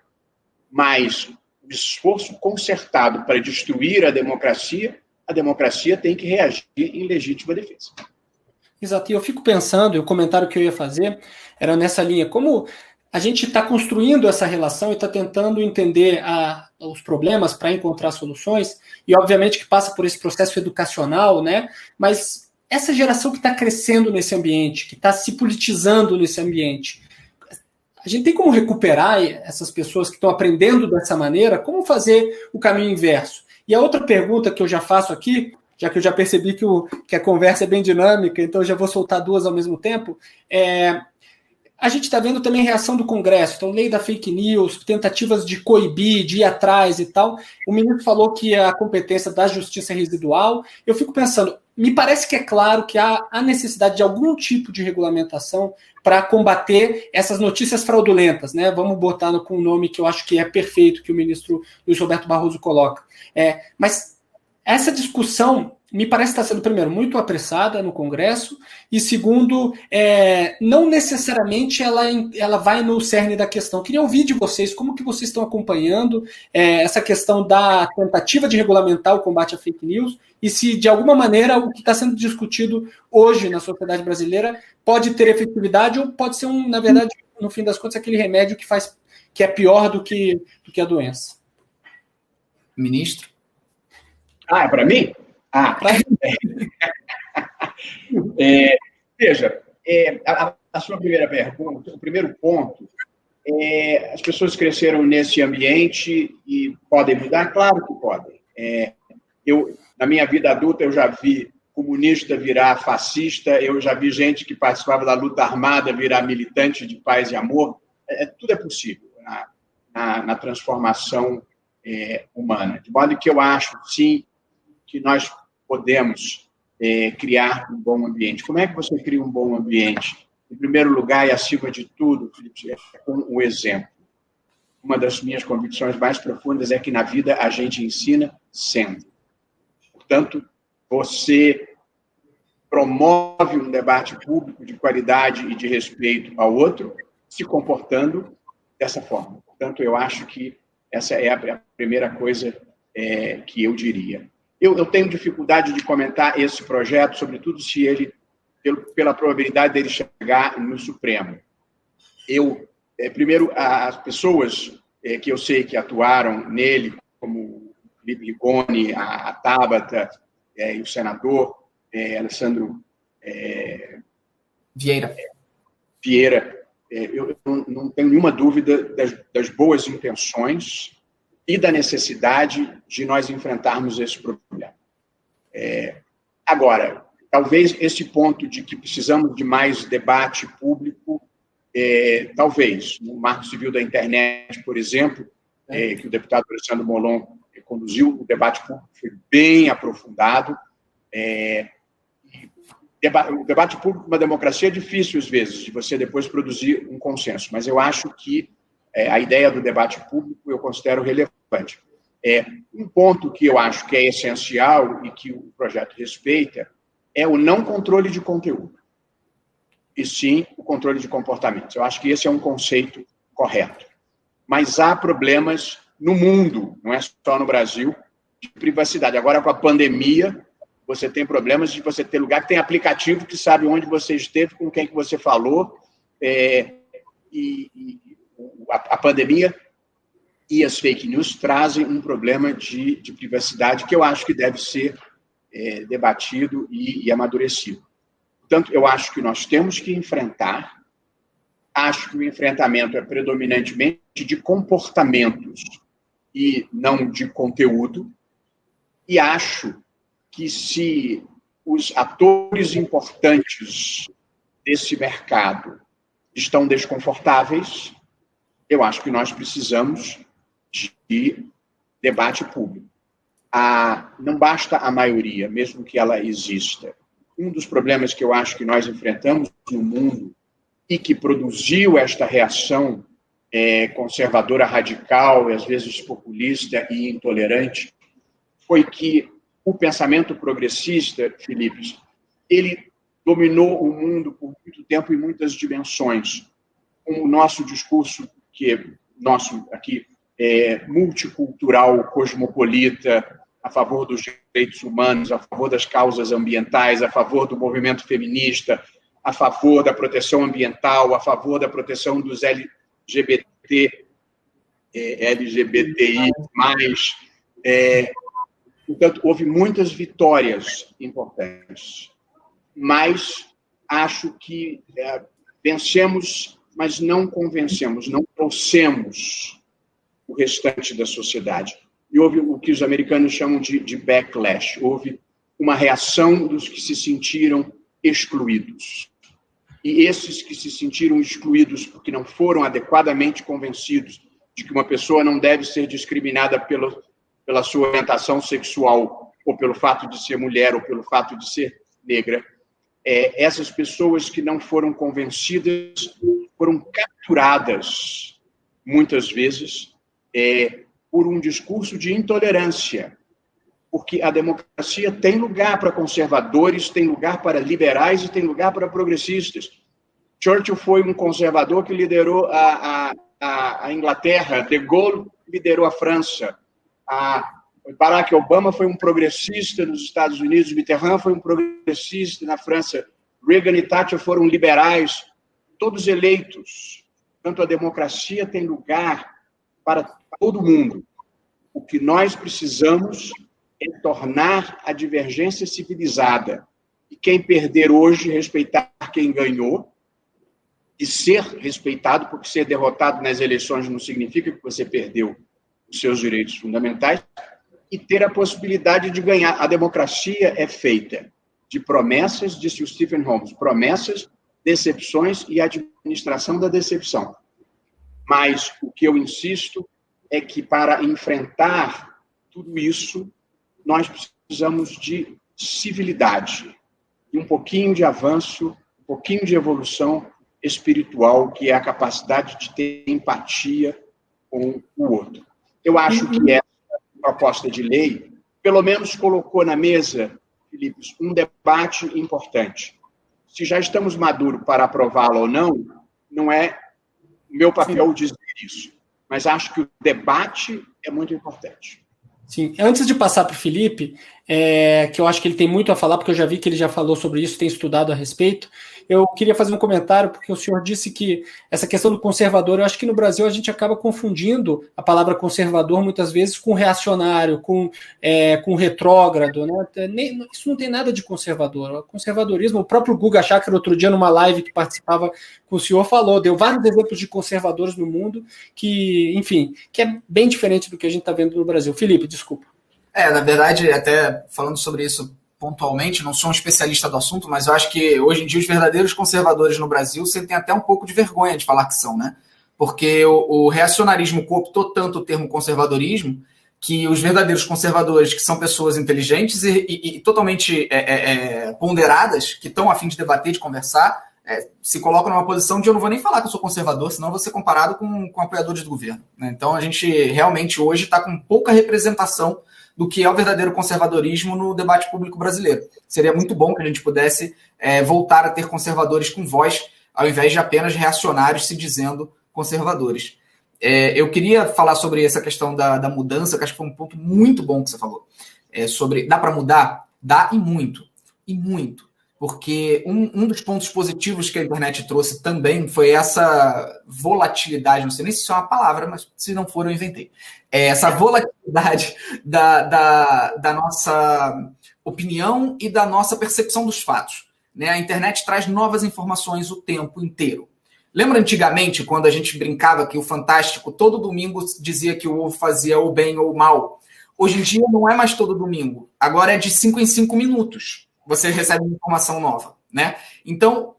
mas o esforço concertado para destruir a democracia tem que reagir em legítima defesa. Exato, e eu fico pensando, e o comentário que eu ia fazer era nessa linha, como a gente está construindo essa relação e está tentando entender os problemas para encontrar soluções, e obviamente que passa por esse processo educacional, né? Mas essa geração que está crescendo nesse ambiente, que está se politizando nesse ambiente, a gente tem como recuperar essas pessoas que estão aprendendo dessa maneira? Como fazer o caminho inverso? E a outra pergunta que eu já faço aqui, já que eu já percebi que a conversa é bem dinâmica, então eu já vou soltar duas ao mesmo tempo, a gente está vendo também reação do Congresso, então lei da fake news, tentativas de coibir, de ir atrás e tal. O ministro falou que a competência da justiça é residual. Eu fico pensando, me parece que é claro que há necessidade de algum tipo de regulamentação para combater essas notícias fraudulentas, né? Vamos botar com um nome que eu acho que é perfeito, que o ministro Luiz Roberto Barroso coloca. Mas essa discussão me parece estar sendo, primeiro, muito apressada no Congresso, e segundo, não necessariamente ela vai no cerne da questão. Queria ouvir de vocês como que vocês estão acompanhando essa questão da tentativa de regulamentar o combate à fake news, e se, de alguma maneira, o que está sendo discutido hoje na sociedade brasileira pode ter efetividade ou pode ser, na verdade, no fim das contas, aquele remédio que é pior do que a doença. Ministro? É para mim? Veja, a sua primeira pergunta, o primeiro ponto, as pessoas cresceram nesse ambiente e podem mudar? Claro que podem. Na minha vida adulta, eu já vi comunista virar fascista, eu já vi gente que participava da luta armada virar militante de paz e amor. Tudo é possível na transformação humana. De modo que eu acho, sim, que nós podemos criar um bom ambiente. Como é que você cria um bom ambiente? Em primeiro lugar, e acima de tudo, Felipe, com o exemplo. Uma das minhas convicções mais profundas é que na vida a gente ensina sendo. Portanto, você promove um debate público de qualidade e de respeito ao outro, se comportando dessa forma. Portanto, eu acho que essa é a primeira coisa que eu diria. Eu tenho dificuldade de comentar esse projeto, sobretudo se ele, pela probabilidade dele chegar no Supremo. Primeiro, as pessoas que eu sei que atuaram nele, como o Felipe Rigoni, a Tabata, e o senador Alessandro Vieira. Eu não tenho nenhuma dúvida das boas intenções e da necessidade de nós enfrentarmos esse problema. Agora, talvez esse ponto de que precisamos de mais debate público, talvez, no Marco Civil da Internet, por exemplo, que o deputado Alessandro Molon conduziu, o debate público foi bem aprofundado. O debate público numa democracia é difícil, às vezes, de você depois produzir um consenso, mas eu acho que a ideia do debate público eu considero relevante. Um ponto que eu acho que é essencial e que o projeto respeita é o não controle de conteúdo, e sim o controle de comportamentos. Eu acho que esse é um conceito correto. Mas há problemas no mundo, não é só no Brasil, de privacidade. Agora, com a pandemia, você tem problemas de você ter lugar que tem aplicativo que sabe onde você esteve, com quem que você falou, a pandemia e as fake news trazem um problema de privacidade que eu acho que deve ser debatido e amadurecido. Portanto, eu acho que nós temos que enfrentar, acho que o enfrentamento é predominantemente de comportamentos e não de conteúdo, e acho que se os atores importantes desse mercado estão desconfortáveis, eu acho que nós precisamos de debate público. Não basta a maioria, mesmo que ela exista. Um dos problemas que eu acho que nós enfrentamos no mundo e que produziu esta reação conservadora radical, e às vezes populista e intolerante, foi que o pensamento progressista, Filipe, ele dominou o mundo por muito tempo em muitas dimensões. O nosso discurso, nosso aqui, multicultural, cosmopolita, a favor dos direitos humanos, a favor das causas ambientais, a favor do movimento feminista, a favor da proteção ambiental, a favor da proteção dos LGBTI+. Portanto, houve muitas vitórias importantes, mas acho que vencemos, mas não convencemos, não trouxemos o restante da sociedade. E houve o que os americanos chamam de backlash, houve uma reação dos que se sentiram excluídos. E esses que se sentiram excluídos porque não foram adequadamente convencidos de que uma pessoa não deve ser discriminada pela sua orientação sexual, ou pelo fato de ser mulher, ou pelo fato de ser negra, essas pessoas que não foram convencidas foram capturadas, muitas vezes, por um discurso de intolerância, porque a democracia tem lugar para conservadores, tem lugar para liberais e tem lugar para progressistas. Churchill foi um conservador que liderou a Inglaterra, De Gaulle liderou a França, Barack Obama foi um progressista nos Estados Unidos, Mitterrand foi um progressista na França, Reagan e Thatcher foram liberais, todos eleitos. Portanto, a democracia tem lugar para todo mundo. O que nós precisamos é tornar a divergência civilizada. E quem perder hoje, respeitar quem ganhou, e ser respeitado, porque ser derrotado nas eleições não significa que você perdeu os seus direitos fundamentais, e ter a possibilidade de ganhar. A democracia é feita de promessas, disse o Stephen Holmes, promessas, decepções e administração da decepção. Mas o que eu insisto é que, para enfrentar tudo isso, nós precisamos de civilidade, de um pouquinho de avanço, um pouquinho de evolução espiritual, que é a capacidade de ter empatia com o outro. Eu acho que essa proposta de lei, pelo menos colocou na mesa, Filipe, um debate importante. Se já estamos maduros para aprová-lo ou não, não é meu papel dizer isso. Mas acho que o debate é muito importante. Sim. Antes de passar para o Felipe, que eu acho que ele tem muito a falar, porque eu já vi que ele já falou sobre isso, tem estudado a respeito, eu queria fazer um comentário, porque o senhor disse que essa questão do conservador, eu acho que no Brasil a gente acaba confundindo a palavra conservador muitas vezes com reacionário, com retrógrado, né? Isso não tem nada de conservador. O conservadorismo, o próprio Guga Chakra, outro dia, numa live que participava com o senhor, deu vários exemplos de conservadores no mundo que, enfim, que é bem diferente do que a gente está vendo no Brasil. Felipe, desculpa. Na verdade, até falando sobre isso pontualmente, não sou um especialista do assunto, mas eu acho que hoje em dia os verdadeiros conservadores no Brasil sentem até um pouco de vergonha de falar que são, né? Porque o reacionarismo cooptou tanto o termo conservadorismo que os verdadeiros conservadores, que são pessoas inteligentes e totalmente ponderadas, que estão a fim de debater, de conversar, se colocam numa posição de eu não vou nem falar que eu sou conservador, senão eu vou ser comparado com apoiadores do governo, né? Então a gente realmente hoje está com pouca representação do que é o verdadeiro conservadorismo no debate público brasileiro. Seria muito bom que a gente pudesse voltar a ter conservadores com voz, ao invés de apenas reacionários se dizendo conservadores. Eu queria falar sobre essa questão da mudança, que acho que foi um ponto muito bom que você falou. Sobre dá para mudar? Dá e muito. E muito. Porque um dos pontos positivos que a internet trouxe também foi essa volatilidade, não sei nem se isso é uma palavra, mas se não for, eu inventei. Essa volatilidade da nossa opinião e da nossa percepção dos fatos, né? A internet traz novas informações o tempo inteiro. Lembra antigamente, quando a gente brincava que o Fantástico todo domingo dizia que o ovo fazia ou bem ou mal? Hoje em dia não é mais todo domingo, agora é de 5 em 5 minutos. Você recebe uma informação nova, né? Então,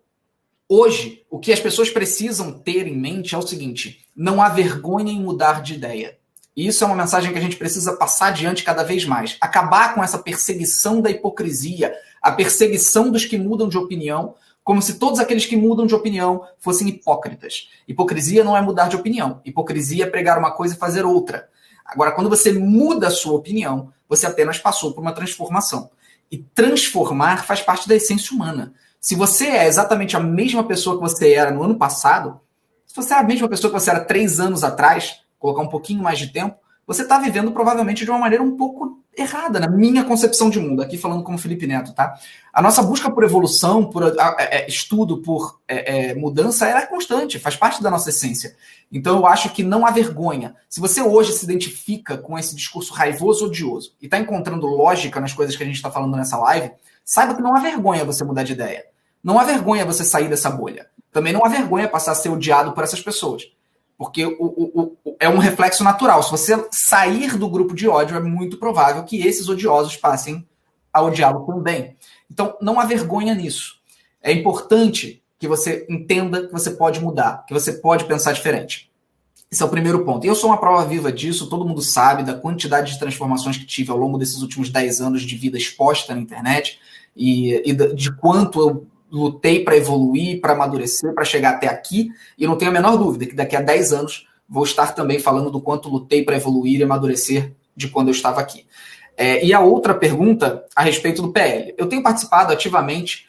hoje, o que as pessoas precisam ter em mente é o seguinte: não há vergonha em mudar de ideia. E isso é uma mensagem que a gente precisa passar adiante cada vez mais. Acabar com essa perseguição da hipocrisia, a perseguição dos que mudam de opinião, como se todos aqueles que mudam de opinião fossem hipócritas. Hipocrisia não é mudar de opinião. Hipocrisia é pregar uma coisa e fazer outra. Agora, quando você muda a sua opinião, você apenas passou por uma transformação. E transformar faz parte da essência humana. Se você é exatamente a mesma pessoa que você era no ano passado, se você é a mesma pessoa que você era 3 anos atrás, colocar um pouquinho mais de tempo, você está vivendo provavelmente de uma maneira um pouco errada, na minha concepção de mundo, aqui falando como Felipe Neto, tá? A nossa busca por evolução, por estudo, por mudança, ela é constante, faz parte da nossa essência. Então eu acho que não há vergonha. Se você hoje se identifica com esse discurso raivoso, odioso, e está encontrando lógica nas coisas que a gente está falando nessa live, saiba que não há vergonha você mudar de ideia. Não há vergonha você sair dessa bolha. Também não há vergonha passar a ser odiado por essas pessoas. Porque é um reflexo natural. Se você sair do grupo de ódio, é muito provável que esses odiosos passem a odiá-lo também. Então, não há vergonha nisso. É importante que você entenda que você pode mudar, que você pode pensar diferente. Esse é o primeiro ponto. E eu sou uma prova viva disso, todo mundo sabe da quantidade de transformações que tive ao longo desses últimos 10 anos de vida exposta na internet e de quanto eu lutei para evoluir, para amadurecer, para chegar até aqui, e não tenho a menor dúvida que daqui a 10 anos vou estar também falando do quanto lutei para evoluir e amadurecer de quando eu estava aqui. E a outra pergunta a respeito do PL. Eu tenho participado ativamente,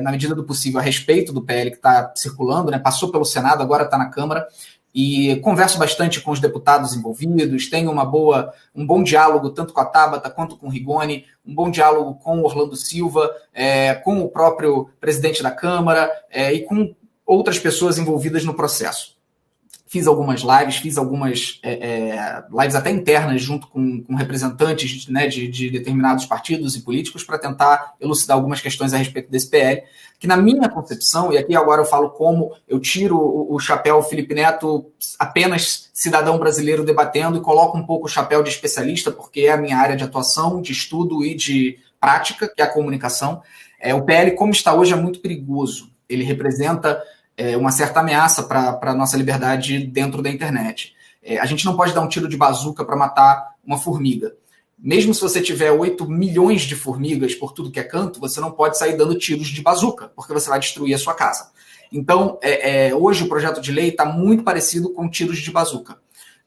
na medida do possível, a respeito do PL que está circulando, né? Passou pelo Senado, agora está na Câmara, e converso bastante com os deputados envolvidos, tenho um bom diálogo tanto com a Tabata quanto com o Rigoni, um bom diálogo com o Orlando Silva, com o próprio presidente da Câmara e com outras pessoas envolvidas no processo. Fiz algumas lives, lives até internas junto com representantes, né, de determinados partidos e políticos para tentar elucidar algumas questões a respeito desse PL, que na minha concepção, e aqui agora eu falo como eu tiro o chapéu Felipe Neto apenas cidadão brasileiro debatendo e coloco um pouco o chapéu de especialista, porque é a minha área de atuação, de estudo e de prática, que é a comunicação. O PL, como está hoje, é muito perigoso. Ele representa uma certa ameaça para a nossa liberdade dentro da internet. A gente não pode dar um tiro de bazuca para matar uma formiga. Mesmo se você tiver 8 milhões de formigas por tudo que é canto, você não pode sair dando tiros de bazuca, porque você vai destruir a sua casa. Então, hoje o projeto de lei está muito parecido com tiros de bazuca.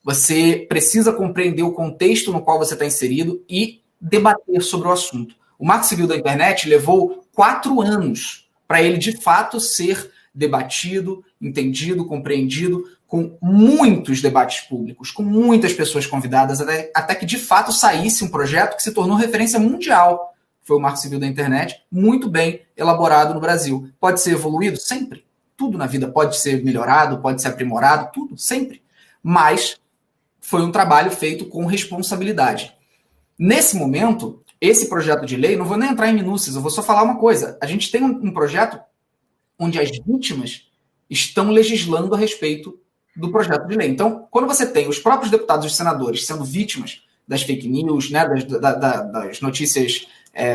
Você precisa compreender o contexto no qual você está inserido e debater sobre o assunto. O Marco Civil da Internet levou 4 anos para ele, de fato, ser debatido, entendido, compreendido, com muitos debates públicos, com muitas pessoas convidadas, até que de fato saísse um projeto que se tornou referência mundial. foi o Marco Civil da Internet, muito bem elaborado no Brasil. Pode ser evoluído? Sempre. Tudo na vida pode ser melhorado, pode ser aprimorado, tudo, sempre. Mas foi um trabalho feito com responsabilidade. Nesse momento, esse projeto de lei, não vou nem entrar em minúcias, eu vou só falar uma coisa. A gente tem um projeto onde as vítimas estão legislando a respeito do projeto de lei. Então, quando você tem os próprios deputados e senadores sendo vítimas das fake news, né, das notícias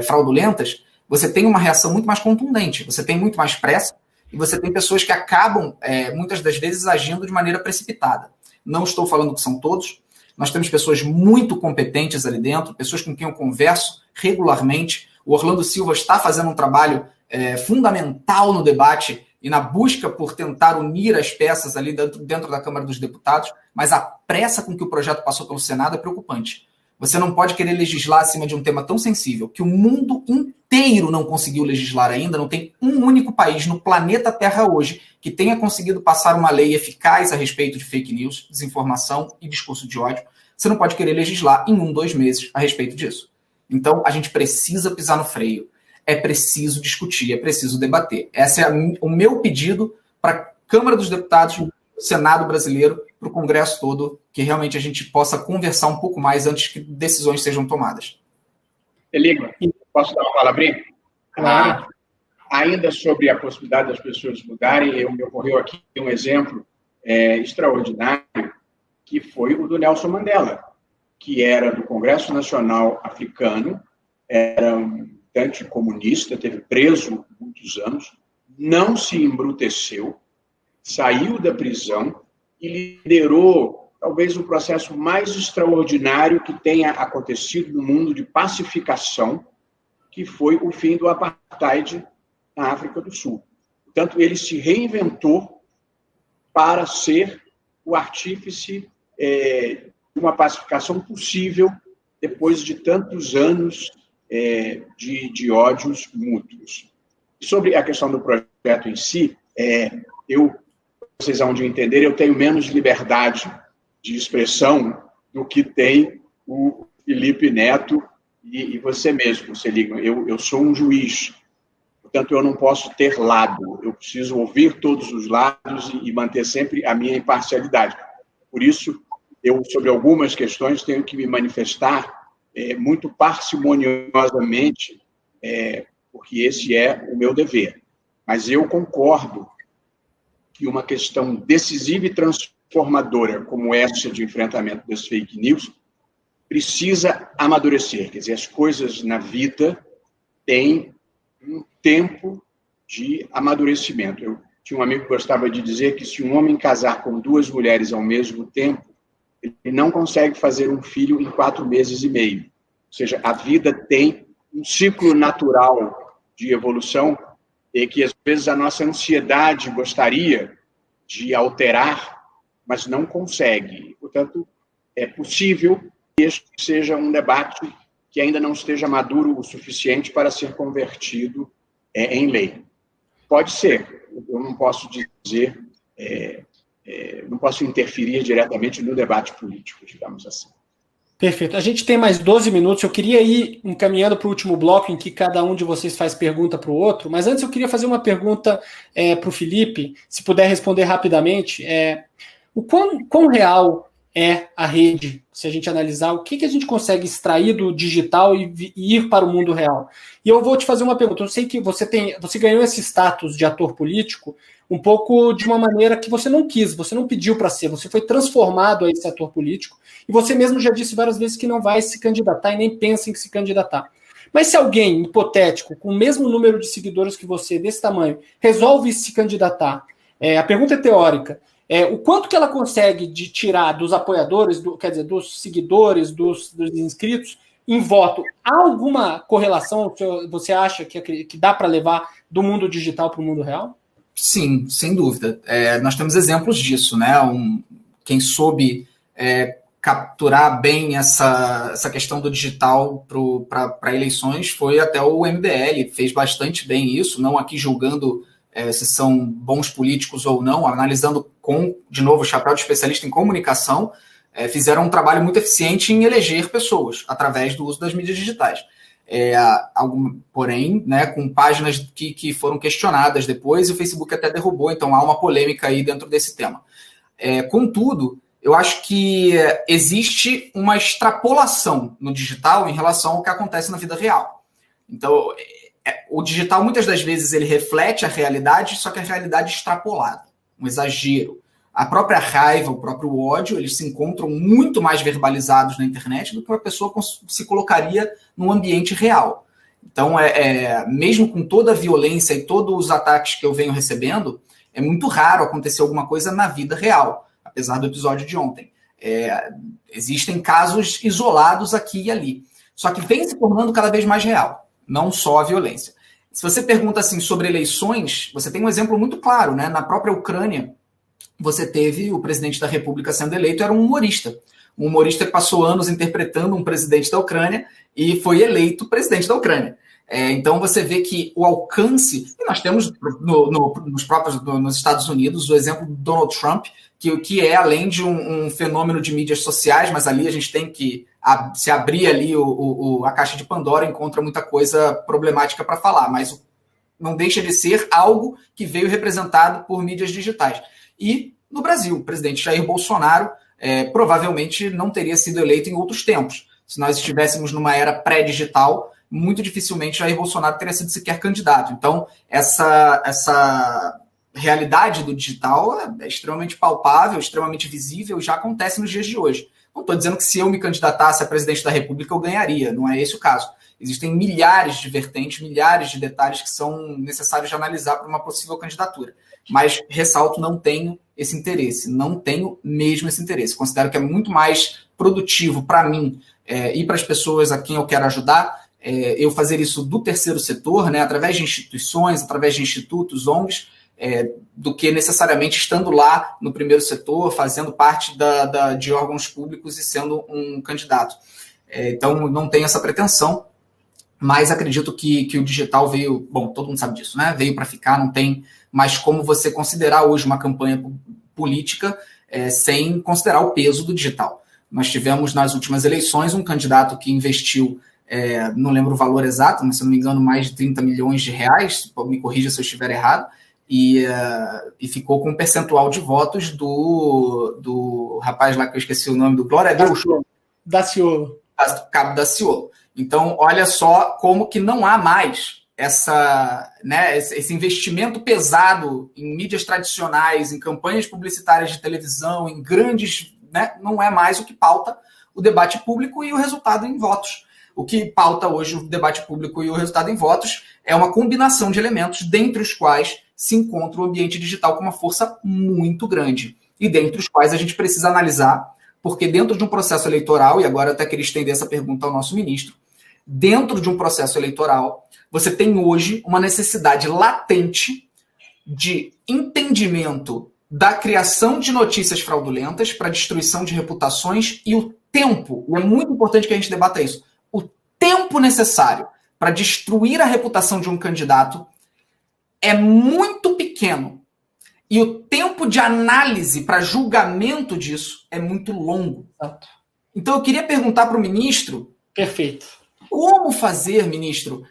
fraudulentas, você tem uma reação muito mais contundente, você tem muito mais pressa e você tem pessoas que acabam, muitas das vezes, agindo de maneira precipitada. Não estou falando que são todos, nós temos pessoas muito competentes ali dentro, pessoas com quem eu converso regularmente. O Orlando Silva está fazendo um trabalho fundamental no debate e na busca por tentar unir as peças ali dentro da Câmara dos Deputados, mas a pressa com que o projeto passou pelo Senado é preocupante. Você não pode querer legislar acima de um tema tão sensível, que o mundo inteiro não conseguiu legislar ainda, não tem um único país no planeta Terra hoje que tenha conseguido passar uma lei eficaz a respeito de fake news, desinformação e discurso de ódio. Você não pode querer legislar em 1, 2 meses a respeito disso. Então, a gente precisa pisar no freio. É preciso discutir, é preciso debater. Esse é o meu pedido para a Câmara dos Deputados, Senado brasileiro, para o Congresso todo, que realmente a gente possa conversar um pouco mais antes que decisões sejam tomadas. Eligma, posso dar uma palavrinha? Claro. Ainda sobre a possibilidade das pessoas mudarem, me ocorreu aqui um exemplo extraordinário, que foi o do Nelson Mandela, que era do Congresso Nacional Africano, era um anticomunista, teve preso muitos anos, não se embruteceu, saiu da prisão e liderou talvez o processo mais extraordinário que tenha acontecido no mundo de pacificação, que foi o fim do apartheid na África do Sul. Portanto, ele se reinventou para ser o artífice de uma pacificação possível depois de tantos anos de ódios mútuos. Sobre a questão do projeto em si, vocês vão de entender, eu tenho menos liberdade de expressão do que tem o Felipe Neto e você mesmo, Seligman. Eu sou um juiz, portanto, eu não posso ter lado, eu preciso ouvir todos os lados e manter sempre a minha imparcialidade. Por isso, eu, sobre algumas questões, tenho que me manifestar muito parcimoniosamente, porque esse é o meu dever. Mas eu concordo que uma questão decisiva e transformadora como essa de enfrentamento das fake news precisa amadurecer. Quer dizer, as coisas na vida têm um tempo de amadurecimento. Eu tinha um amigo que gostava de dizer que se um homem casar com 2 mulheres ao mesmo tempo, ele não consegue fazer um filho em 4 meses e meio. Ou seja, a vida tem um ciclo natural de evolução e que, às vezes, a nossa ansiedade gostaria de alterar, mas não consegue. Portanto, é possível que este seja um debate que ainda não esteja maduro o suficiente para ser convertido em lei. Pode ser, eu não posso dizer, não posso interferir diretamente no debate político, digamos assim. Perfeito. A gente tem mais 12 minutos. Eu queria ir encaminhando para o último bloco, em que cada um de vocês faz pergunta para o outro, mas antes eu queria fazer uma pergunta para o Felipe, se puder responder rapidamente. O quão real é a rede, se a gente analisar, o que a gente consegue extrair do digital e ir para o mundo real? E eu vou te fazer uma pergunta. Eu sei que você ganhou esse status de ator político um pouco de uma maneira que você não quis, você não pediu para ser, você foi transformado a esse ator político, e você mesmo já disse várias vezes que não vai se candidatar e nem pensa em se candidatar. Mas se alguém, hipotético, com o mesmo número de seguidores que você, desse tamanho, resolve se candidatar, a pergunta é teórica, o quanto que ela consegue de tirar dos apoiadores, quer dizer, dos seguidores, dos inscritos, em voto? Há alguma correlação, você acha que dá para levar do mundo digital para o mundo real? Sim, sem dúvida. Nós temos exemplos disso, né? Quem soube capturar bem essa questão do digital para eleições foi até o MBL, fez bastante bem isso, não aqui julgando se são bons políticos ou não, analisando com, de novo, o chapéu de especialista em comunicação, fizeram um trabalho muito eficiente em eleger pessoas através do uso das mídias digitais. porém, né, com páginas que foram questionadas depois, e o Facebook até derrubou, então há uma polêmica aí dentro desse tema. Contudo, eu acho que existe uma extrapolação no digital em relação ao que acontece na vida real. Então, o digital, muitas das vezes, ele reflete a realidade, só que a realidade é extrapolada, um exagero. A própria raiva, o próprio ódio, eles se encontram muito mais verbalizados na internet do que uma pessoa se colocaria num ambiente real. Então, mesmo com toda a violência e todos os ataques que eu venho recebendo, é muito raro acontecer alguma coisa na vida real, apesar do episódio de ontem. Existem casos isolados aqui e ali. Só que vem se tornando cada vez mais real, não só a violência. Se você pergunta assim, sobre eleições, você tem um exemplo muito claro, né? Na própria Ucrânia, você teve o presidente da República sendo eleito, era um humorista que passou anos interpretando um presidente da Ucrânia e foi eleito presidente da Ucrânia. Então você vê que o alcance, e nós temos nos Estados Unidos o exemplo do Donald Trump, que é além de um fenômeno de mídias sociais, mas ali a gente tem que se abrir ali a caixa de Pandora, encontra muita coisa problemática para falar, mas não deixa de ser algo que veio representado por mídias digitais. E no Brasil, o presidente Jair Bolsonaro provavelmente não teria sido eleito em outros tempos. Se nós estivéssemos numa era pré-digital, muito dificilmente Jair Bolsonaro teria sido sequer candidato. Então, essa realidade do digital é extremamente palpável, extremamente visível e já acontece nos dias de hoje. Não estou dizendo que se eu me candidatasse a presidente da República eu ganharia, não é esse o caso. Existem milhares de vertentes, milhares de detalhes que são necessários de analisar para uma possível candidatura. Mas, ressalto, não tenho esse interesse, não tenho mesmo esse interesse. Considero que é muito mais produtivo para mim e para as pessoas a quem eu quero ajudar, eu fazer isso do terceiro setor, né, através de instituições, através de institutos, ONGs, do que necessariamente estando lá no primeiro setor, fazendo parte de órgãos públicos e sendo um candidato. Então, não tenho essa pretensão, mas acredito que o digital veio, bom, todo mundo sabe disso, né? Veio para ficar, não tem mais como você considerar hoje uma campanha política sem considerar o peso do digital. Nós tivemos nas últimas eleições um candidato que investiu, não lembro o valor exato, mas se não me engano, mais de 30 milhões de reais, me corrija se eu estiver errado, e ficou com um percentual de votos do rapaz lá que eu esqueci o nome, do Glória a Deus. Daciolo. Cabo Daciolo. Então, olha só como que não há mais esse investimento pesado em mídias tradicionais, em campanhas publicitárias de televisão, em grandes... Né, não é mais o que pauta o debate público e o resultado em votos. O que pauta hoje o debate público e o resultado em votos é uma combinação de elementos, dentre os quais se encontra o ambiente digital com uma força muito grande, e dentre os quais a gente precisa analisar, porque dentro de um processo eleitoral, e agora eu até queria estender essa pergunta ao nosso ministro, dentro de um processo eleitoral, você tem hoje uma necessidade latente de entendimento da criação de notícias fraudulentas para destruição de reputações e o tempo, e é muito importante que a gente debata isso, o tempo necessário para destruir a reputação de um candidato é muito pequeno. E o tempo de análise para julgamento disso é muito longo. Então eu queria perguntar para o ministro... Perfeito. Como fazer, ministro,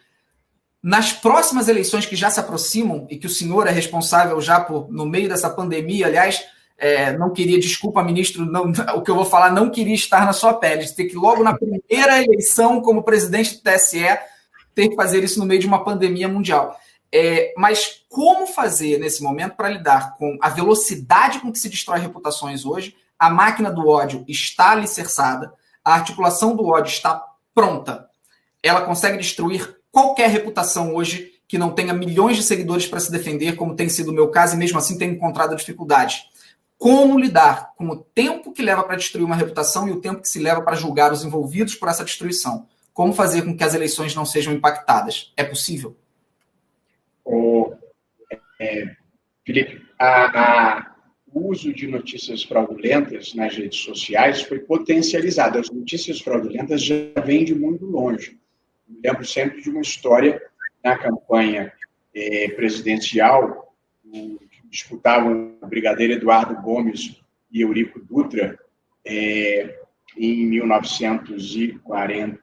nas próximas eleições que já se aproximam, e que o senhor é responsável já no meio dessa pandemia, aliás, não queria, desculpa, ministro, não, o que eu vou falar, não queria estar na sua pele, de ter que logo na primeira eleição como presidente do TSE, ter que fazer isso no meio de uma pandemia mundial. Mas como fazer nesse momento para lidar com a velocidade com que se destrói reputações hoje? A máquina do ódio está alicerçada, a articulação do ódio está pronta. Ela consegue destruir qualquer reputação hoje que não tenha milhões de seguidores para se defender, como tem sido o meu caso, e mesmo assim tem encontrado dificuldades. Como lidar com o tempo que leva para destruir uma reputação e o tempo que se leva para julgar os envolvidos por essa destruição? Como fazer com que as eleições não sejam impactadas? É possível? Felipe, o uso de notícias fraudulentas nas redes sociais foi potencializado. As notícias fraudulentas já vêm de muito longe. Me lembro sempre de uma história na campanha presidencial, que disputavam o brigadeiro Eduardo Gomes e Eurico Dutra, em 1940,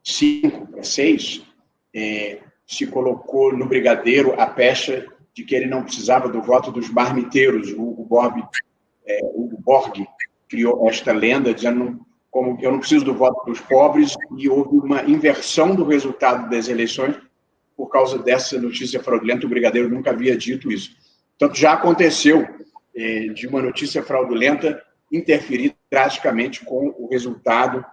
5 para 6, se colocou no Brigadeiro a pecha de que ele não precisava do voto dos marmiteiros. O Hugo Borg criou esta lenda, dizendo como eu não preciso do voto dos pobres, e houve uma inversão do resultado das eleições por causa dessa notícia fraudulenta. O Brigadeiro nunca havia dito isso. Então, já aconteceu de uma notícia fraudulenta interferir drasticamente com o resultado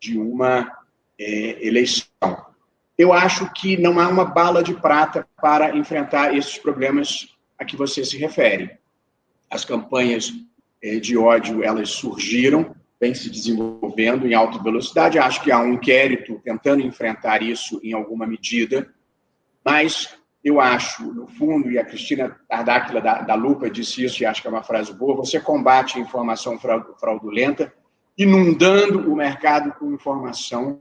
de uma eleição. Eu acho que não há uma bala de prata para enfrentar esses problemas a que você se refere. As campanhas de ódio, elas surgiram, vêm se desenvolvendo em alta velocidade. Acho que há um inquérito tentando enfrentar isso em alguma medida, mas eu acho, no fundo, e a Cristina Tardáquila da Lupa disse isso, e acho que é uma frase boa, você combate a informação fraudulenta inundando o mercado com informação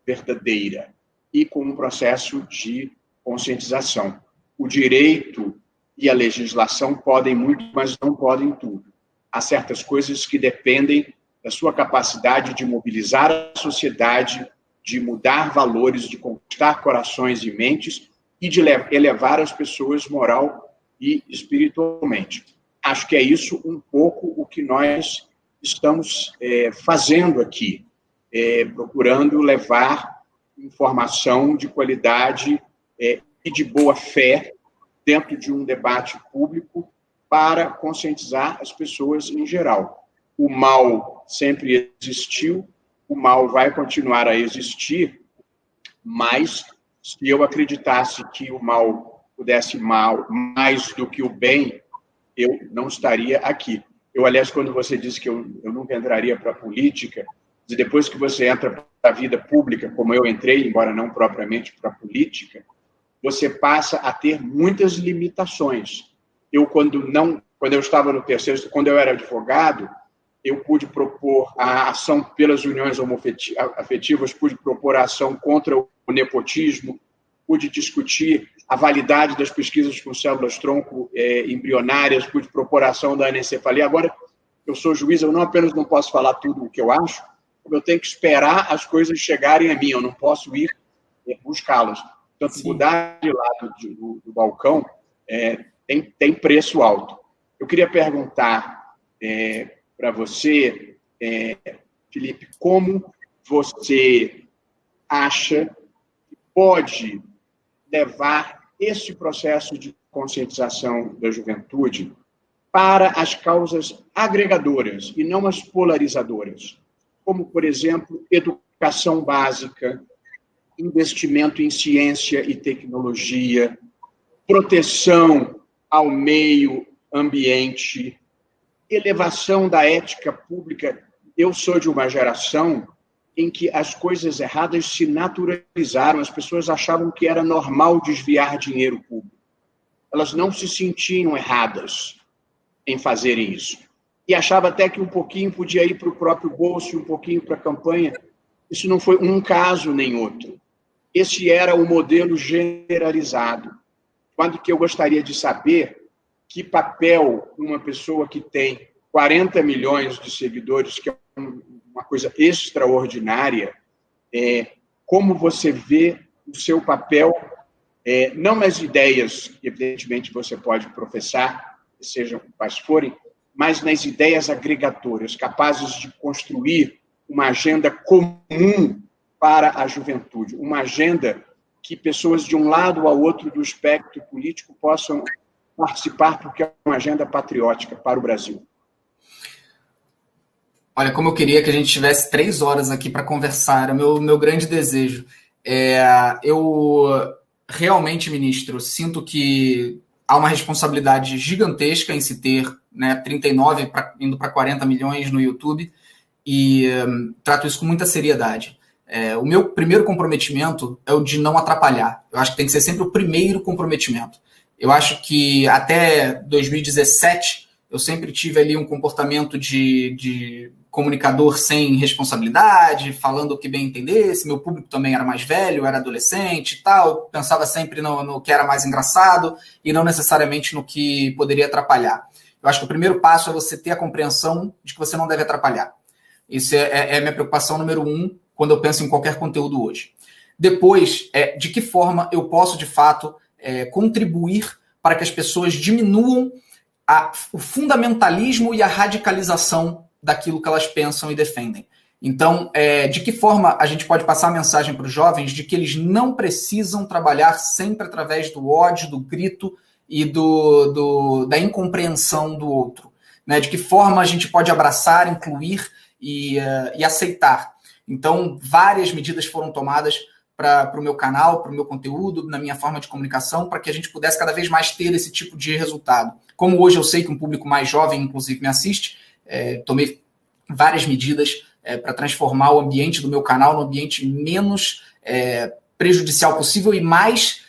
verdadeira e com um processo de conscientização. O direito e a legislação podem muito, mas não podem tudo. Há certas coisas que dependem da sua capacidade de mobilizar a sociedade, de mudar valores, de conquistar corações e mentes e de elevar as pessoas moral e espiritualmente. Acho que é isso um pouco o que nós estamos fazendo aqui, procurando levar informação de qualidade e de boa fé dentro de um debate público para conscientizar as pessoas em geral. O mal sempre existiu, o mal vai continuar a existir, mas se eu acreditasse que o mal pudesse mal mais do que o bem, eu não estaria aqui. Aliás, quando você disse que eu nunca entraria para a política, depois que você entra para a vida pública, como eu entrei, embora não propriamente para a política, você passa a ter muitas limitações. Quando eu estava no terceiro, quando eu era advogado, eu pude propor a ação pelas uniões homoafetivas, pude propor a ação contra o nepotismo, pude discutir a validade das pesquisas com células-tronco embrionárias, pude propor a ação da anencefalia. Agora, eu sou juiz, eu não apenas não posso falar tudo o que eu acho, como eu tenho que esperar as coisas chegarem a mim, eu não posso ir buscá-las. Portanto, sim, mudar de lado do balcão tem preço alto. Eu queria perguntar para você, Felipe, como você acha que pode levar esse processo de conscientização da juventude para as causas agregadoras e não as polarizadoras, como, por exemplo, educação básica, investimento em ciência e tecnologia, proteção ao meio ambiente, elevação da ética pública. Eu sou de uma geração em que as coisas erradas se naturalizaram, as pessoas achavam que era normal desviar dinheiro público. Elas não se sentiam erradas em fazerem isso. E achava até que um pouquinho podia ir para o próprio bolso, um pouquinho para a campanha. Isso não foi um caso nem outro. Esse era o modelo generalizado. Quando que eu gostaria de saber que papel uma pessoa que tem 40 milhões de seguidores, que é uma coisa extraordinária, como você vê o seu papel, não nas ideias que, evidentemente, você pode professar, sejam quais forem, mas nas ideias agregadoras, capazes de construir uma agenda comum para a juventude, uma agenda que pessoas de um lado ao outro do espectro político possam participar, porque é uma agenda patriótica para o Brasil. Olha, como eu queria que a gente tivesse 3 horas aqui para conversar, era o meu grande desejo. Eu realmente, ministro, sinto que há uma responsabilidade gigantesca em se ter 39 indo para 40 milhões no YouTube e trato isso com muita seriedade. O meu primeiro comprometimento é o de não atrapalhar. Eu acho que tem que ser sempre o primeiro comprometimento. Eu acho que até 2017 eu sempre tive ali um comportamento de comunicador sem responsabilidade, falando o que bem entendesse. Meu público também era mais velho, era adolescente e tal. Eu pensava sempre no que era mais engraçado e não necessariamente no que poderia atrapalhar. Eu acho que o primeiro passo é você ter a compreensão de que você não deve atrapalhar. Isso é a minha preocupação número 1 quando eu penso em qualquer conteúdo hoje. Depois, de que forma eu posso, de fato, contribuir para que as pessoas diminuam o fundamentalismo e a radicalização daquilo que elas pensam e defendem. Então, de que forma a gente pode passar a mensagem para os jovens de que eles não precisam trabalhar sempre através do ódio, do grito e da incompreensão do outro? Né? De que forma a gente pode abraçar, incluir e aceitar? Então, várias medidas foram tomadas para o meu canal, para o meu conteúdo, na minha forma de comunicação, para que a gente pudesse cada vez mais ter esse tipo de resultado. Como hoje eu sei que um público mais jovem, inclusive, me assiste, tomei várias medidas para transformar o ambiente do meu canal no ambiente menos prejudicial possível e mais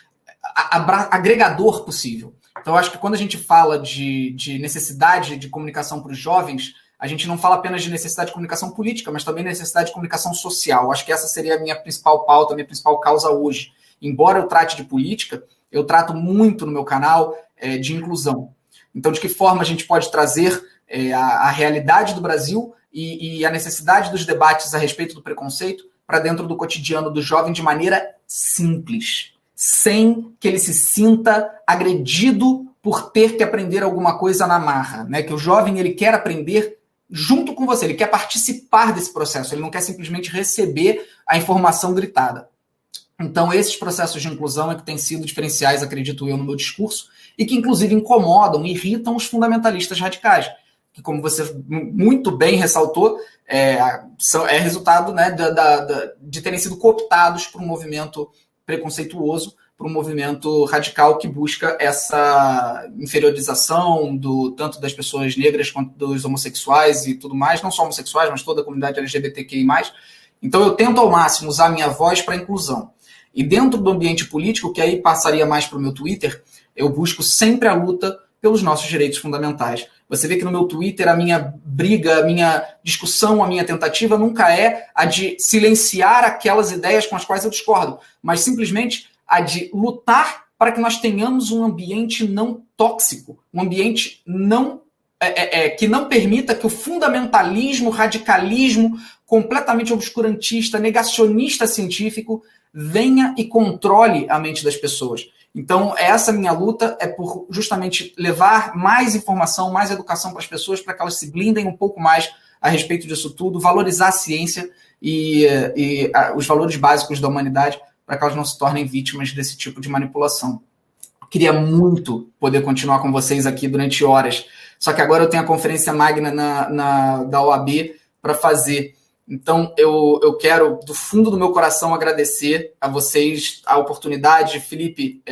agregador possível. Então, eu acho que quando a gente fala de necessidade de comunicação para os jovens, a gente não fala apenas de necessidade de comunicação política, mas também necessidade de comunicação social. Acho que essa seria a minha principal pauta, a minha principal causa hoje. Embora eu trate de política, eu trato muito no meu canal de inclusão. Então, de que forma a gente pode trazer a realidade do Brasil e a necessidade dos debates a respeito do preconceito para dentro do cotidiano do jovem de maneira simples, sem que ele se sinta agredido por ter que aprender alguma coisa na marra, né? Que o jovem ele quer aprender junto com você, ele quer participar desse processo, ele não quer simplesmente receber a informação gritada. Então, esses processos de inclusão é que têm sido diferenciais, acredito eu, no meu discurso, e que, inclusive, incomodam, irritam os fundamentalistas radicais, que, como você muito bem ressaltou, é resultado, né, de terem sido cooptados por um movimento preconceituoso, por um movimento radical que busca essa inferiorização tanto das pessoas negras quanto dos homossexuais e tudo mais, não só homossexuais, mas toda a comunidade LGBTQI+. Então eu tento ao máximo usar a minha voz para a inclusão. E dentro do ambiente político, que aí passaria mais para o meu Twitter, eu busco sempre a luta pelos nossos direitos fundamentais. Você vê que no meu Twitter a minha briga, a minha discussão, a minha tentativa nunca é a de silenciar aquelas ideias com as quais eu discordo, mas simplesmente a de lutar para que nós tenhamos um ambiente não tóxico, um ambiente que não permita que o fundamentalismo, radicalismo completamente obscurantista, negacionista científico venha e controle a mente das pessoas. Então, essa minha luta é por justamente levar mais informação, mais educação para as pessoas, para que elas se blindem um pouco mais a respeito disso tudo, valorizar a ciência e os valores básicos da humanidade, para que elas não se tornem vítimas desse tipo de manipulação. Queria muito poder continuar com vocês aqui durante horas, só que agora eu tenho a conferência magna da OAB para fazer. Então, eu quero, do fundo do meu coração, agradecer a vocês a oportunidade. Felipe,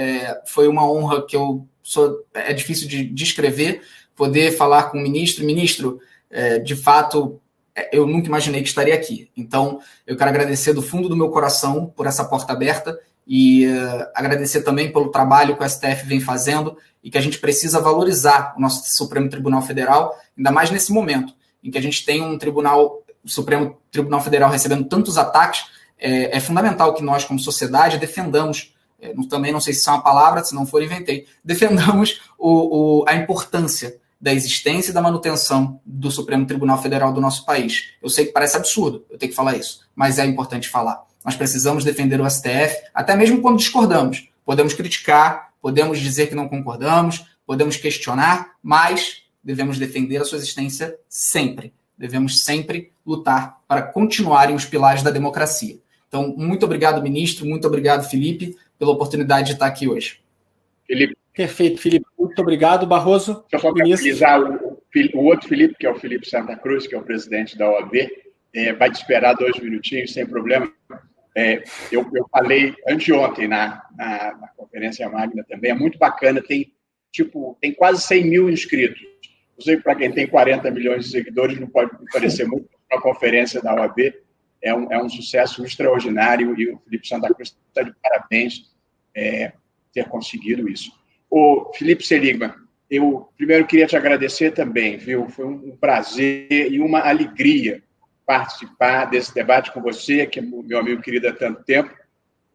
foi uma honra que é difícil de descrever, poder falar com o ministro. Ministro, de fato, eu nunca imaginei que estaria aqui. Então, eu quero agradecer do fundo do meu coração por essa porta aberta e agradecer também pelo trabalho que o STF vem fazendo e que a gente precisa valorizar o nosso Supremo Tribunal Federal, ainda mais nesse momento em que a gente tem um Supremo Tribunal Federal recebendo tantos ataques. É fundamental que nós, como sociedade, defendamos, também não sei se isso é uma palavra, se não for, inventei, defendamos a importância da existência e da manutenção do Supremo Tribunal Federal do nosso país. Eu sei que parece absurdo eu ter que falar isso, mas é importante falar. Nós precisamos defender o STF, até mesmo quando discordamos. Podemos criticar, podemos dizer que não concordamos, podemos questionar, mas devemos defender a sua existência sempre. Devemos sempre lutar para continuarem os pilares da democracia. Então, muito obrigado, ministro, muito obrigado, Felipe, pela oportunidade de estar aqui hoje. Felipe. Perfeito, Felipe. Muito obrigado, Barroso. Deixa eu só utilizar o outro Felipe, que é o Felipe Santa Cruz, que é o presidente da OAB. Vai te esperar 2 minutinhos, sem problema. Eu falei anteontem na conferência magna também. É muito bacana, tem quase 100 mil inscritos. Eu sei que para quem tem 40 milhões de seguidores não pode parecer muito, uma conferência da OAB é um sucesso extraordinário e o Felipe Santa Cruz está de parabéns ter conseguido isso. O Felipe Seligman, eu primeiro queria te agradecer também, viu? Foi um prazer e uma alegria participar desse debate com você, que é meu amigo querido há tanto tempo,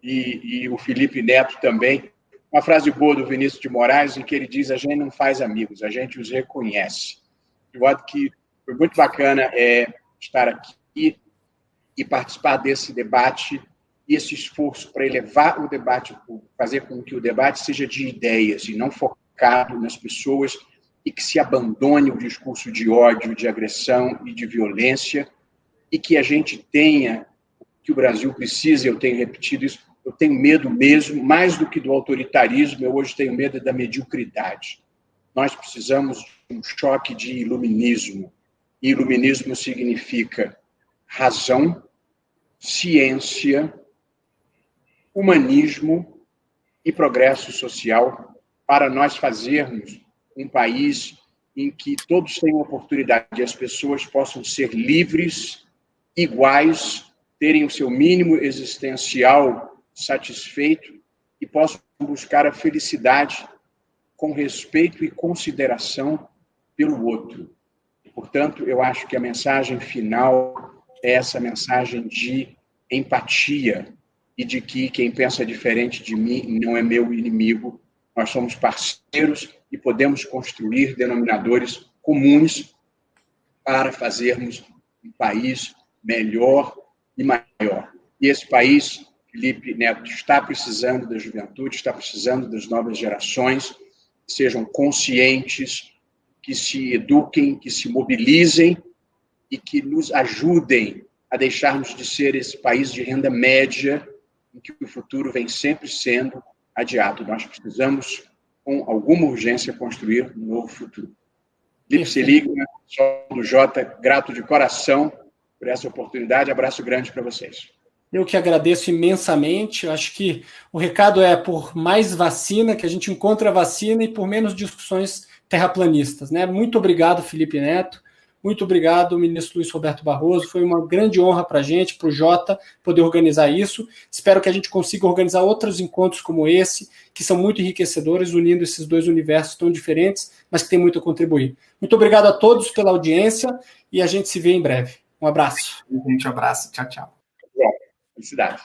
e o Felipe Neto também. Uma frase boa do Vinícius de Moraes, em que ele diz: a gente não faz amigos, a gente os reconhece. De modo que foi muito bacana estar aqui. e participar desse debate e esse esforço para elevar o debate público, fazer com que o debate seja de ideias e não focado nas pessoas e que se abandone o discurso de ódio, de agressão e de violência e que a gente tenha, que o Brasil precisa, eu tenho repetido isso, eu tenho medo mesmo, mais do que do autoritarismo, eu hoje tenho medo da mediocridade. Nós precisamos de um choque de iluminismo. E iluminismo significa razão, ciência, humanismo e progresso social para nós fazermos um país em que todos tenham oportunidade e as pessoas possam ser livres, iguais, terem o seu mínimo existencial satisfeito e possam buscar a felicidade com respeito e consideração pelo outro. Portanto, eu acho que a mensagem final é essa mensagem de empatia e de que quem pensa diferente de mim não é meu inimigo. Nós somos parceiros e podemos construir denominadores comuns para fazermos um país melhor e maior. E esse país, Felipe Neto, está precisando da juventude, está precisando das novas gerações, que sejam conscientes, que se eduquem, que se mobilizem e que nos ajudem a deixarmos de ser esse país de renda média em que o futuro vem sempre sendo adiado. Nós precisamos, com alguma urgência, construir um novo futuro. Felipe Seligman, sócio do Jota, grato de coração por essa oportunidade. Abraço grande para vocês. Eu que agradeço imensamente. Eu acho que o recado é por mais vacina, que a gente encontre a vacina e por menos discussões terraplanistas, né? Muito obrigado, Felipe Neto. Muito obrigado, ministro Luiz Roberto Barroso. Foi uma grande honra para a gente, para o Jota, poder organizar isso. Espero que a gente consiga organizar outros encontros como esse, que são muito enriquecedores, unindo esses dois universos tão diferentes, mas que têm muito a contribuir. Muito obrigado a todos pela audiência e a gente se vê em breve. Um abraço. Gente, um abraço. Tchau, tchau. Bom, felicidade.